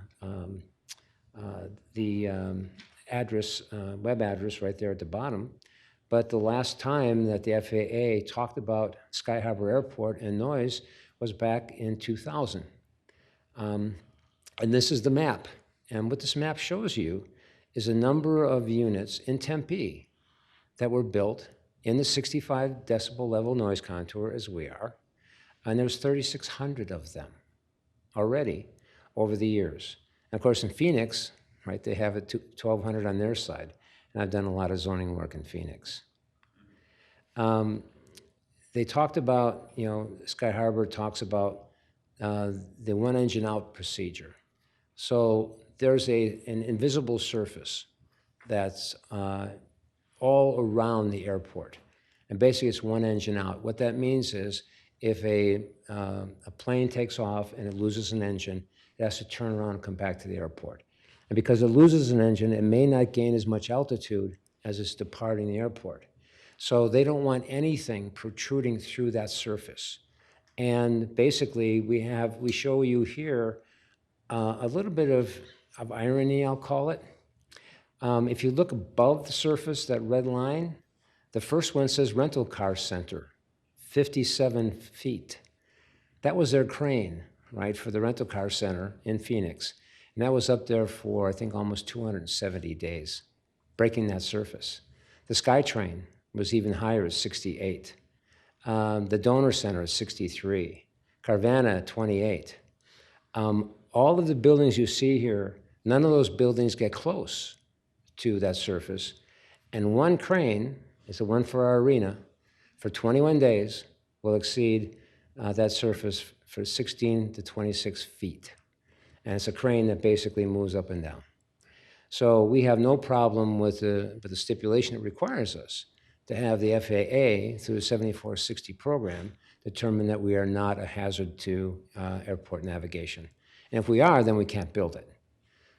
D: address, web address right there at the bottom. But the last time that the FAA talked about Sky Harbor Airport and noise was back in 2000. And this is the map. And what this map shows you is a number of units in Tempe that were built in the 65 decibel level noise contour as we are. And there's 3,600 of them already over the years. And of course, in Phoenix, right, they have it 1,200 on their side. And I've done a lot of zoning work in Phoenix. They talked about, Sky Harbor talks about the one engine out procedure. So there's an invisible surface that's all around the airport. And basically it's one engine out. What that means is if a plane takes off and it loses an engine, it has to turn around and come back to the airport. And because it loses an engine, it may not gain as much altitude as it's departing the airport. So they don't want anything protruding through that surface. And basically we show you here a little bit of irony, I'll call it. If you look above the surface, that red line, the first one says rental car center, 57 feet. That was their crane, right, for the rental car center in Phoenix. And that was up there for, I think, almost 270 days, breaking that surface. The SkyTrain was even higher at 68. The donor center is 63. Carvana at 28. All of the buildings you see here, none of those buildings get close to that surface. And one crane, is the one for our arena, for 21 days will exceed that surface for 16 to 26 feet. And it's a crane that basically moves up and down. So we have no problem with the stipulation it requires us to have the FAA, through the 7460 program, determine that we are not a hazard to airport navigation. And if we are, then we can't build it.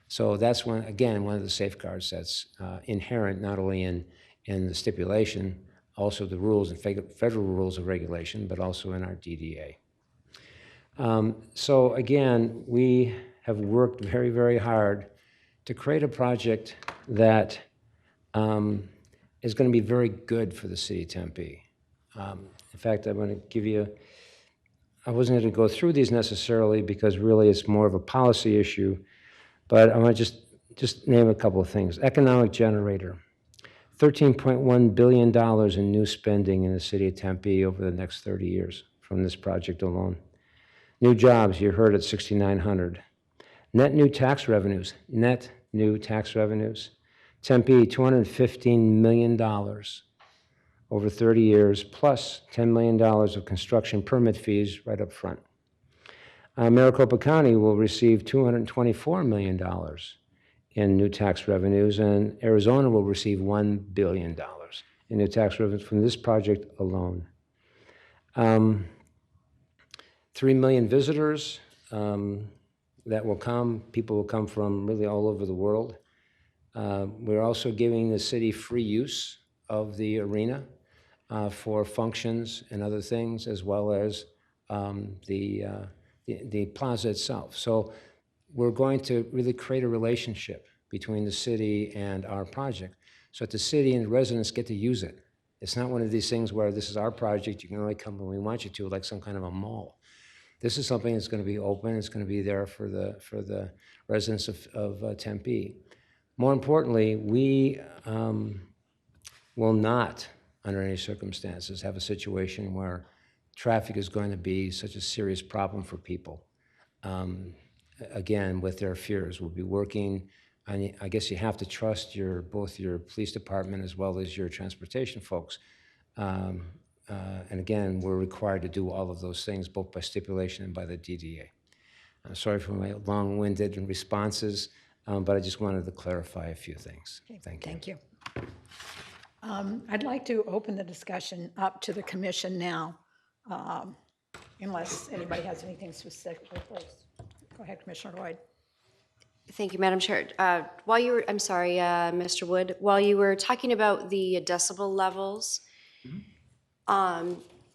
D: So that's one of the safeguards that's inherent not only in the stipulation, also the rules and federal rules of regulation, but also in our DDA. So again, we have worked very, very hard to create a project that is going to be very good for the city of Tempe. In fact, I'm going to give you, I wasn't going to go through these necessarily because really it's more of a policy issue, but I want to just name a couple of things. Economic generator, $13.1 billion in new spending in the city of Tempe over the next 30 years from this project alone. New jobs, you heard at 6,900. Net new tax revenues, Tempe, $215 million over 30 years, plus $10 million of construction permit fees right up front. Maricopa County will receive $224 million in new tax revenues, and Arizona will receive $1 billion in new tax revenues from this project alone. 3 million visitors that will come. People will come from really all over the world. We're also giving the city free use of the arena for functions and other things, as well as the plaza itself. So we're going to really create a relationship between the city and our project so that the city and the residents get to use it. It's not one of these things where this is our project, you can only come when we want you to, like some kind of a mall. This is something that's going to be open, it's going to be there for the residents of Tempe. More importantly, we will not, under any circumstances, have a situation where traffic is going to be such a serious problem for people. Again, with their fears, we'll be working, and I guess you have to trust both your police department as well as your transportation folks. And again, we're required to do all of those things, both by stipulation and by the DDA. I'm sorry for my long-winded responses, but I just wanted to clarify a few things.
A: Okay,
D: Thank you.
A: Thank you. I'd like to open the discussion up to the commission now, unless anybody has anything specific first. Go ahead, Commissioner Lloyd.
E: Thank you, Madam Chair. While you were, I'm sorry, Mr. Wood, while you were talking about the decibel levels,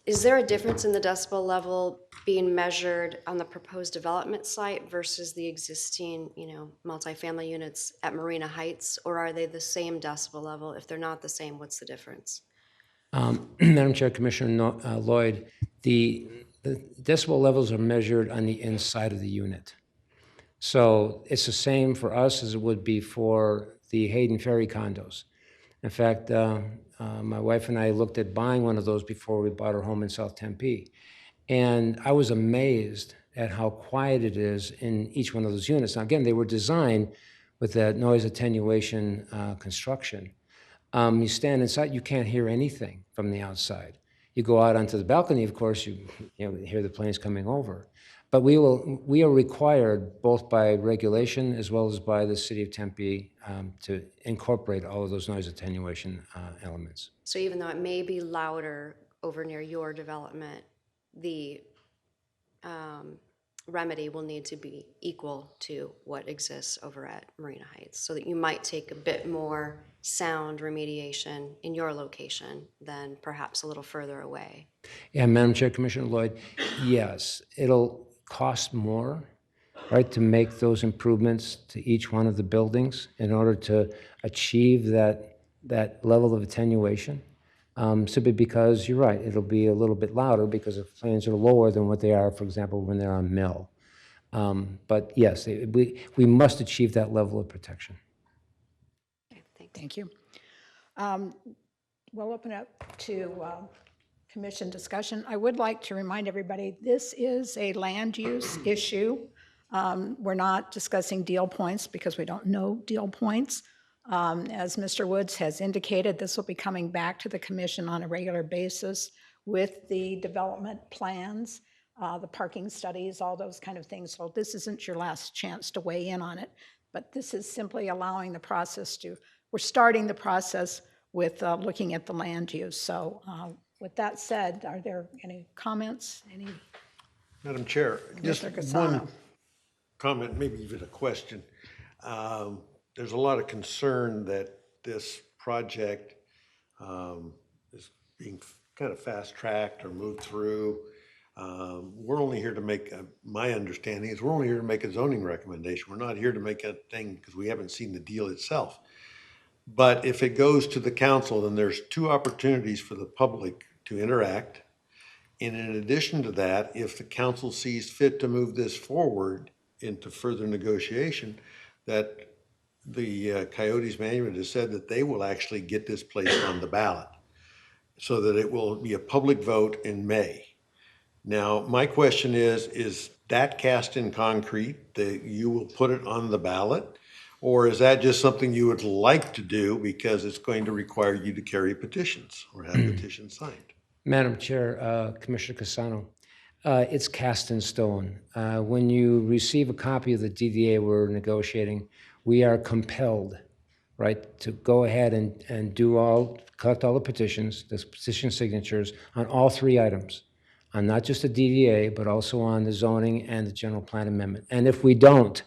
E: Is there a difference in the decibel level being measured on the proposed development site versus the existing, multifamily units at Marina Heights? Or are they the same decibel level? If they're not the same, what's the difference?
D: Madam Chair, Commissioner Lloyd, the decibel levels are measured on the inside of the unit. So it's the same for us as it would be for the Hayden Ferry condos. In fact, my wife and I looked at buying one of those before we bought our home in South Tempe. And I was amazed at how quiet it is in each one of those units. Now, again, they were designed with that noise attenuation construction. You stand inside, you can't hear anything from the outside. You go out onto the balcony, of course, you hear the planes coming over. But we are required, both by regulation as well as by the city of Tempe, to incorporate all of those noise attenuation elements.
E: So even though it may be louder over near your development, the remedy will need to be equal to what exists over at Marina Heights, so that you might take a bit more sound remediation in your location than perhaps a little further away.
D: Yeah, Madam Chair, Commissioner Lloyd, yes, it'll cost more, right, to make those improvements to each one of the buildings in order to achieve that level of attenuation. Simply because, you're right, it'll be a little bit louder because the planes are lower than what they are, for example, when they're on mill. But yes, we must achieve that level of protection.
A: Thank you. We'll open up to commission discussion. I would like to remind everybody, this is a land use issue. We're not discussing deal points because we don't know deal points. As Mr. Woods has indicated, this will be coming back to the commission on a regular basis with the development plans, the parking studies, all those kind of things. So this isn't your last chance to weigh in on it, but this is simply allowing the process we're starting the process with looking at the land use. So with that said, are there any comments?
B: Madam Chair, just
A: Mr. Cassano.
B: one comment, maybe even a question. There's a lot of concern that this project is being kind of fast-tracked or moved through. We're only here to make, my understanding is we're only here to make a zoning recommendation. We're not here to make a thing because we haven't seen the deal itself. But if it goes to the council, then there's two opportunities for the public to interact. And in addition to that, if the council sees fit to move this forward into further negotiation, that the Coyotes management has said that they will actually get this placed on the ballot so that it will be a public vote in May. Now, my question is that cast in concrete that you will put it on the ballot? Or is that just something you would like to do because it's going to require you to carry petitions or have petitions signed?
D: Madam Chair, Commissioner Cassano, it's cast in stone. When you receive a copy of the DDA we're negotiating, we are compelled, right, to go ahead and collect all the petitions, the petition signatures on all three items, on not just the DDA, but also on the zoning and the general plan amendment. And if we don't,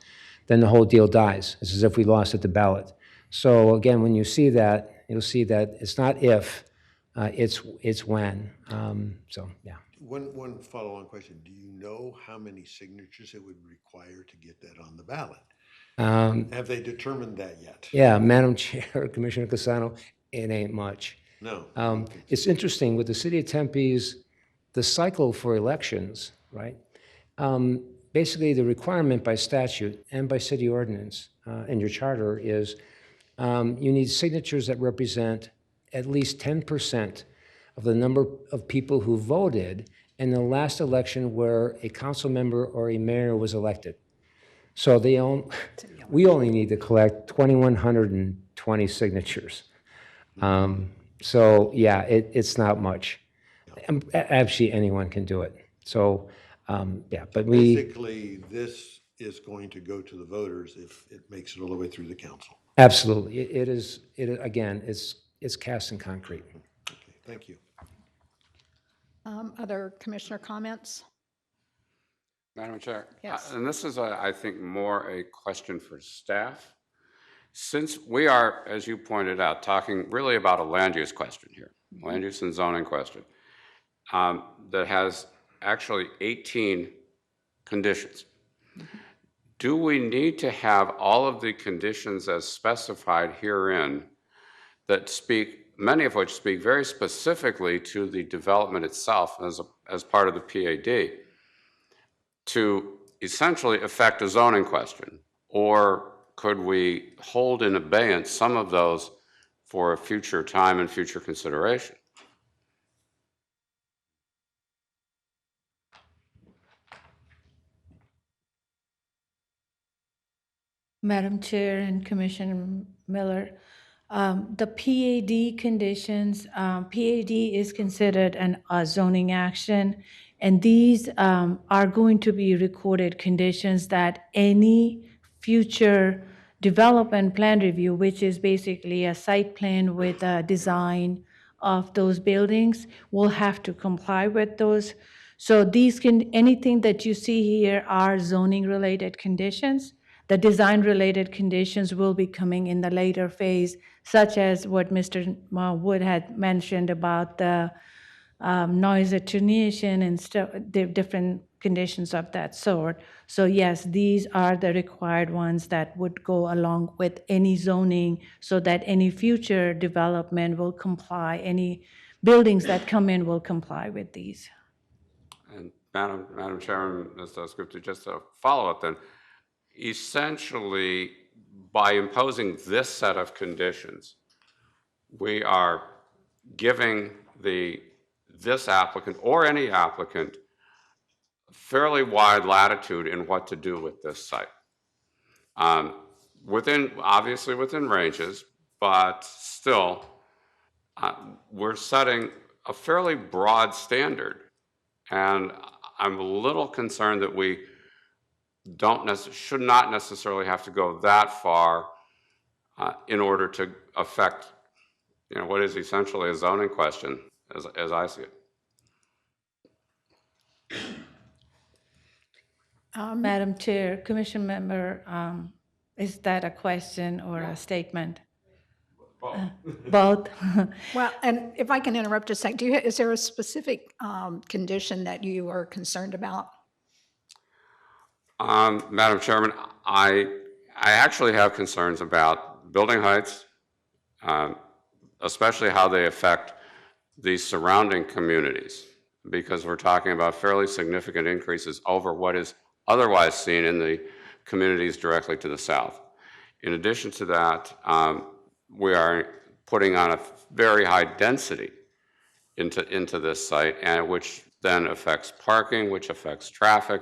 D: then the whole deal dies. It's as if we lost at the ballot. So again, when you see that, you'll see that it's not if, it's when. So, yeah.
B: One follow-on question. Do you know how many signatures it would require to get that on the ballot? Have they determined that yet?
D: Yeah, Madam Chair, Commissioner Cassano, it ain't much.
B: No.
D: It's interesting with the city of Tempe's, the cycle for elections, right? Basically, the requirement by statute and by city ordinance in your charter is you need signatures that represent at least 10% of the number of people who voted in the last election where a council member or a mayor was elected. So we only need to collect 2,120 signatures. So yeah, it's not much. Actually, anyone can do it. So yeah, but
B: Basically, this is going to go to the voters if it makes it all the way through the council.
D: Absolutely, it is. Again, it's cast in concrete.
B: Okay, thank you.
A: Other commissioner comments?
F: Madam Chair?
A: Yes.
F: And this is, I think, more a question for staff. Since we are, as you pointed out, talking really about a land use question here, land use and zoning question, that has actually 18 conditions. Do we need to have all of the conditions as specified herein that speak, many of which speak very specifically to the development itself as part of the PAD, to essentially affect a zoning question? Or could we hold in abeyance some of those for a future time and future consideration?
I: Madam Chair and Commissioner Miller, the PAD conditions, PAD is considered a zoning action, and these are going to be recorded conditions that any future development plan review, which is basically a site plan with a design of those buildings, will have to comply with those. So these anything that you see here are zoning-related conditions. The design-related conditions will be coming in the later phase, such as what Mr. Wood had mentioned about the noise attenuation and the different conditions of that sort. So yes, these are the required ones that would go along with any zoning so that any future development will comply, any buildings that come in will comply with these.
F: And Madam Chairman, Ms. Dasgupta, just a follow-up then. Essentially, by imposing this set of conditions, we are giving this applicant or any applicant fairly wide latitude in what to do with this site. Obviously within ranges, but still, we're setting a fairly broad standard. And I'm a little concerned that we should not necessarily have to go that far in order to affect, what is essentially a zoning question, as I see it.
I: Madam Chair, Commission Member, is that a question or a statement? Both.
A: Well, and if I can interrupt a sec, is there a specific condition that you are concerned about?
F: Madam Chairman, I actually have concerns about building heights, especially how they affect the surrounding communities, because we're talking about fairly significant increases over what is otherwise seen in the communities directly to the south. In addition to that, we are putting on a very high density into this site, and which then affects parking, which affects traffic,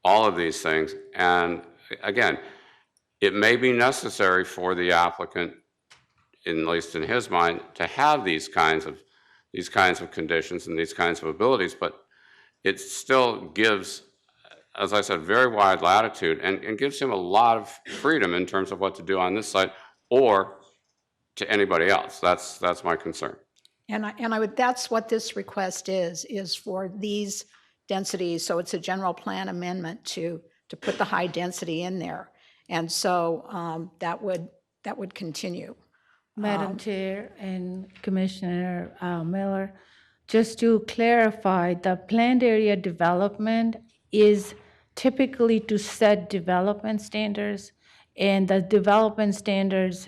F: all of these things. And again, it may be necessary for the applicant, at least in his mind, to have these kinds of conditions and these kinds of abilities, but it still gives, as I said, very wide latitude and gives him a lot of freedom in terms of what to do on this site or to anybody else. That's my concern.
A: That's what this request is for these densities. So it's a general plan amendment to put the high density in there. And so that would continue.
I: Madam Chair and Commissioner Miller, just to clarify, the planned area development is typically to set development standards, and the development standards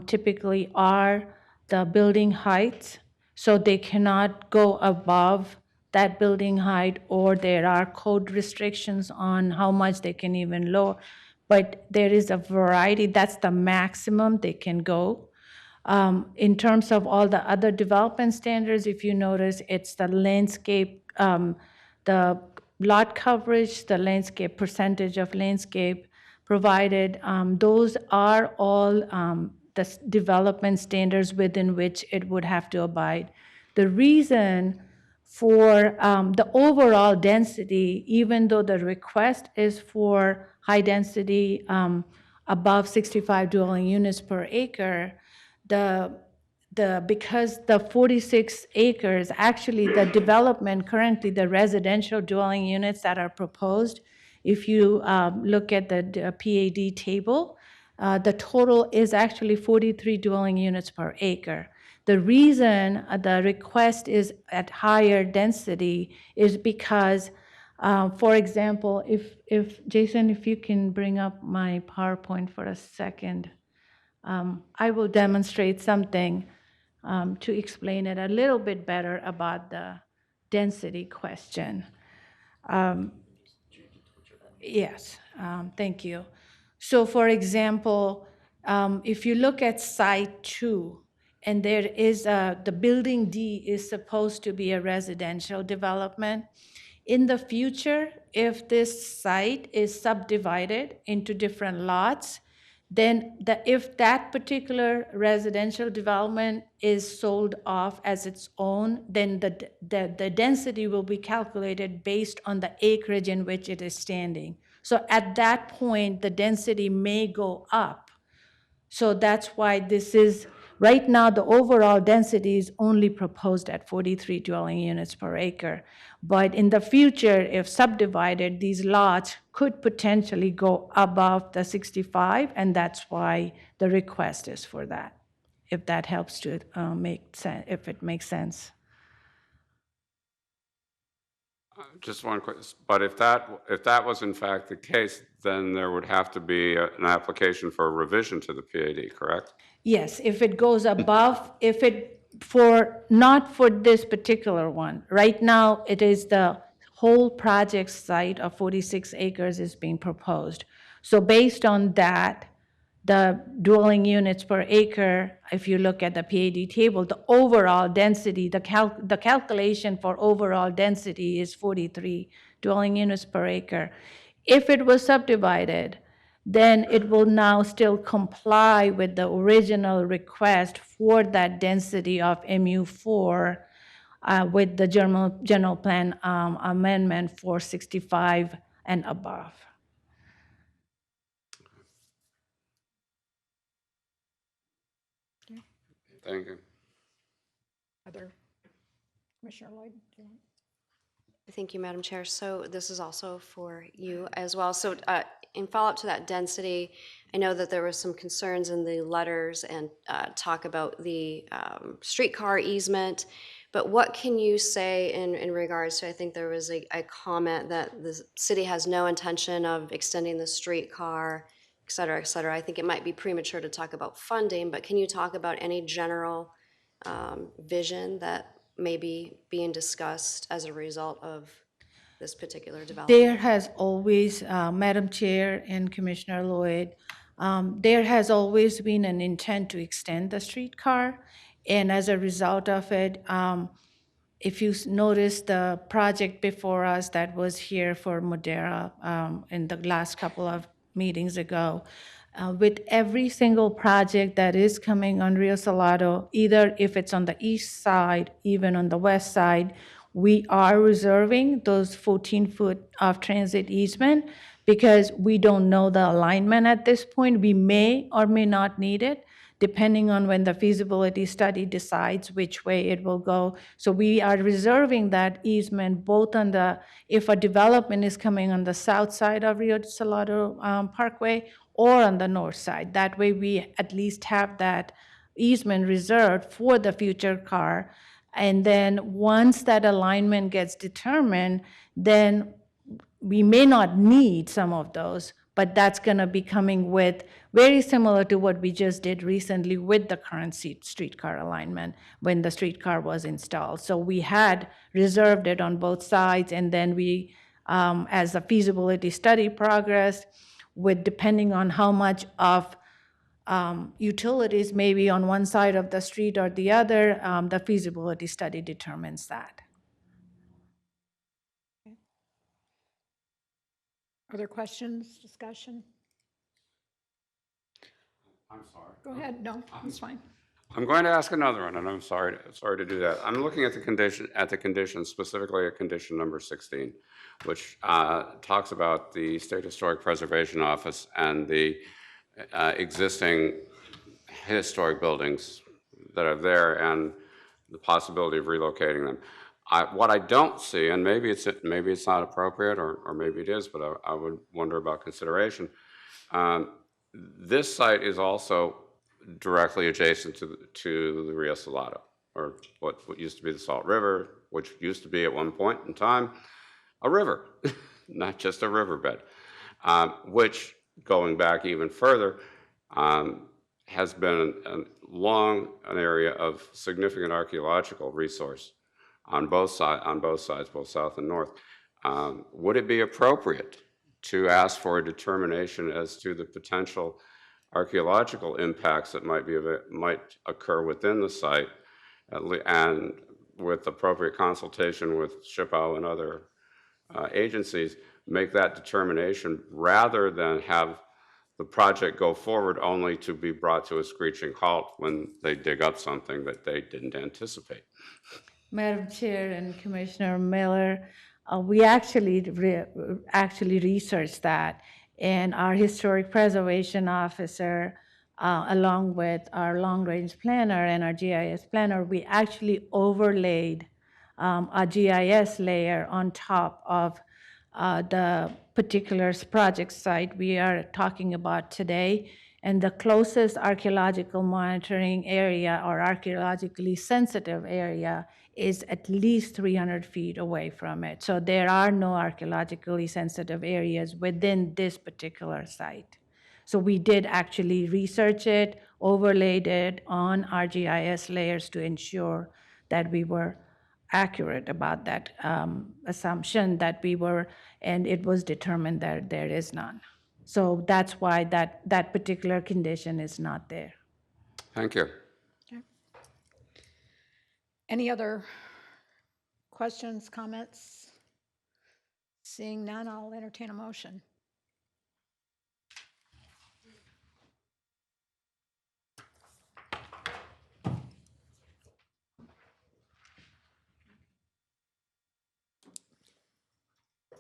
I: typically are the building heights, so they cannot go above that building height, or there are code restrictions on how much they can even lower. But there is a variety, that's the maximum they can go. In terms of all the other development standards, if you notice, it's the landscape, the lot coverage, the landscape, percentage of landscape provided. Those are all the development standards within which it would have to abide. The reason for the overall density, even though the request is for high density above 65 dwelling units per acre, because the 46 acres, actually the development currently, the residential dwelling units that are proposed, if you look at the PAD table, the total is actually 43 dwelling units per acre. The reason the request is at higher density is because, for example, if Jason, if you can bring up my PowerPoint for a second, I will demonstrate something to explain it a little bit better about the density question. Yes, thank you. So for example, if you look at site 2, and there is the building D is supposed to be a residential development. In the future, if this site is subdivided into different lots, then if that particular residential development is sold off as its own, then the density will be calculated based on the acreage in which it is standing. So at that point, the density may go up. So that's why this is, right now, the overall density is only proposed at 43 dwelling units per acre. But in the future, if subdivided, these lots could potentially go above the 65, and that's why the request is for that, if that helps to make sense, if it makes sense.
F: Just one quick, but if that was in fact the case, then there would have to be an application for a revision to the PAD, correct?
I: Yes, if it goes above, if it, not for this particular one. Right now, it is the whole project site of 46 acres is being proposed. So based on that, the dwelling units per acre, if you look at the PAD table, the overall density, the calculation for overall density is 43 dwelling units per acre. If it was subdivided, then it will now still comply with the original request for that density of MU4 with the general plan amendment for 65 and above.
F: Thank you.
A: Other, Commissioner Lloyd? Do you want-
E: Thank you, Madam Chair. So this is also for you as well. So in follow-up to that density, I know that there was some concerns in the letters and talk about the streetcar easement, but what can you say in regards to, I think there was a comment that the city has no intention of extending the streetcar, et cetera, et cetera. I think it might be premature to talk about funding, but can you talk about any general vision that may be being discussed as a result of this particular development?
I: There has always, Madam Chair and Commissioner Lloyd, there has always been an intent to extend the streetcar. And as a result of it, if you notice the project before us that was here for Modera in the last couple of meetings ago, with every single project that is coming on Rio Salado, either if it's on the east side, even on the west side, we are reserving those 14-foot off-transit easement because we don't know the alignment at this point. We may or may not need it, depending on when the feasibility study decides which way it will go. So we are reserving that easement both on the, if a development is coming on the south side of Rio Salado Parkway or on the north side. That way we at least have that easement reserved for the future car. And then once that alignment gets determined, then we may not need some of those, but that's going to be coming with very similar to what we just did recently with the current streetcar alignment when the streetcar was installed. So we had reserved it on both sides, and then we, as the feasibility study progressed, with depending on how much of utilities may be on one side of the street or the other, the feasibility study determines that.
A: Other questions, discussion?
F: I'm sorry.
A: Go ahead, no, it's fine.
F: I'm going to ask another one, and I'm sorry to do that. I'm looking at the conditions, specifically at condition number 16, which talks about the State Historic Preservation Office and the existing historic buildings that are there and the possibility of relocating them. What I don't see, and maybe it's not appropriate, or maybe it is, but I would wonder about consideration. This site is also directly adjacent to the Rio Salado, or what used to be the Salt River, which used to be at one point in time a river, not just a riverbed, which, going back even further, has been an area of significant archaeological resource on both sides, both south and north. Would it be appropriate to ask for a determination as to the potential archaeological impacts that might occur within the site, and with appropriate consultation with SHPO and other agencies, make that determination rather than have the project go forward only to be brought to a screeching halt when they dig up something that they didn't anticipate?
I: Madam Chair and Commissioner Miller, we actually researched that, and our historic preservation officer, along with our long-range planner and our GIS planner, we actually overlaid a GIS layer on top of the particular project site we are talking about today. And the closest archaeological monitoring area or archaeologically sensitive area is at least 300 feet away from it. So there are no archaeologically sensitive areas within this particular site. So we did actually research it, overlaid it on our GIS layers to ensure that we were accurate about that assumption that we were, and it was determined that there is none. So that's why that particular condition is not there.
F: Thank you.
A: Any other questions, comments? Seeing none, I'll entertain a motion.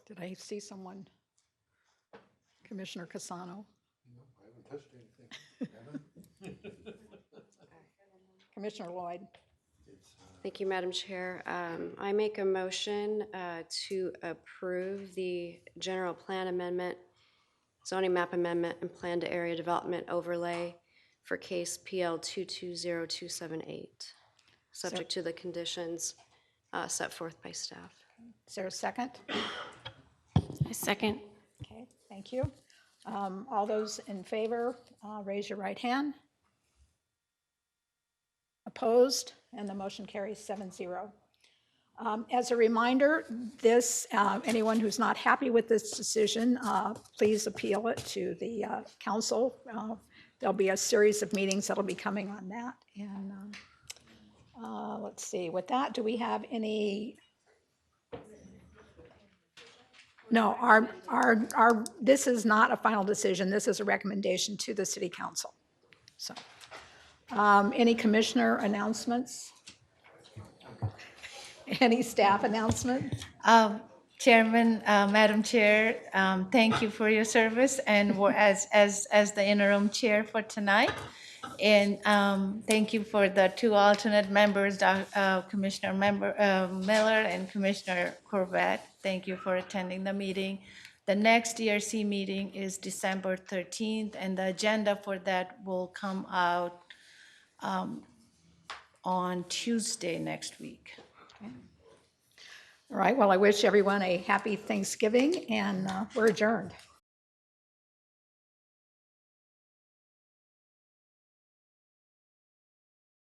A: Did I see someone? Commissioner Casano?
B: No, I haven't touched anything.
A: Commissioner Lloyd?
E: Thank you, Madam Chair. I make a motion to approve the general plan amendment, zoning map amendment, and plan to area development overlay for case PL 220278, subject to the conditions set forth by staff.
A: Is there a second?
H: I second.
A: Okay, thank you. All those in favor, raise your right hand. Opposed? And the motion carries 7-0. As a reminder, anyone who's not happy with this decision, please appeal it to the council. There'll be a series of meetings that'll be coming on that. And let's see, with that, do we have any? No, this is not a final decision. This is a recommendation to the city council. So, any commissioner announcements? Any staff announcement?
I: Chairman, Madam Chair, thank you for your service and as the interim chair for tonight. And thank you for the two alternate members, Commissioner Miller and Commissioner Corbett. Thank you for attending the meeting. The next ERC meeting is December 13th, and the agenda for that will come out on Tuesday next week.
A: Okay. All right, well, I wish everyone a happy Thanksgiving, and we're adjourned.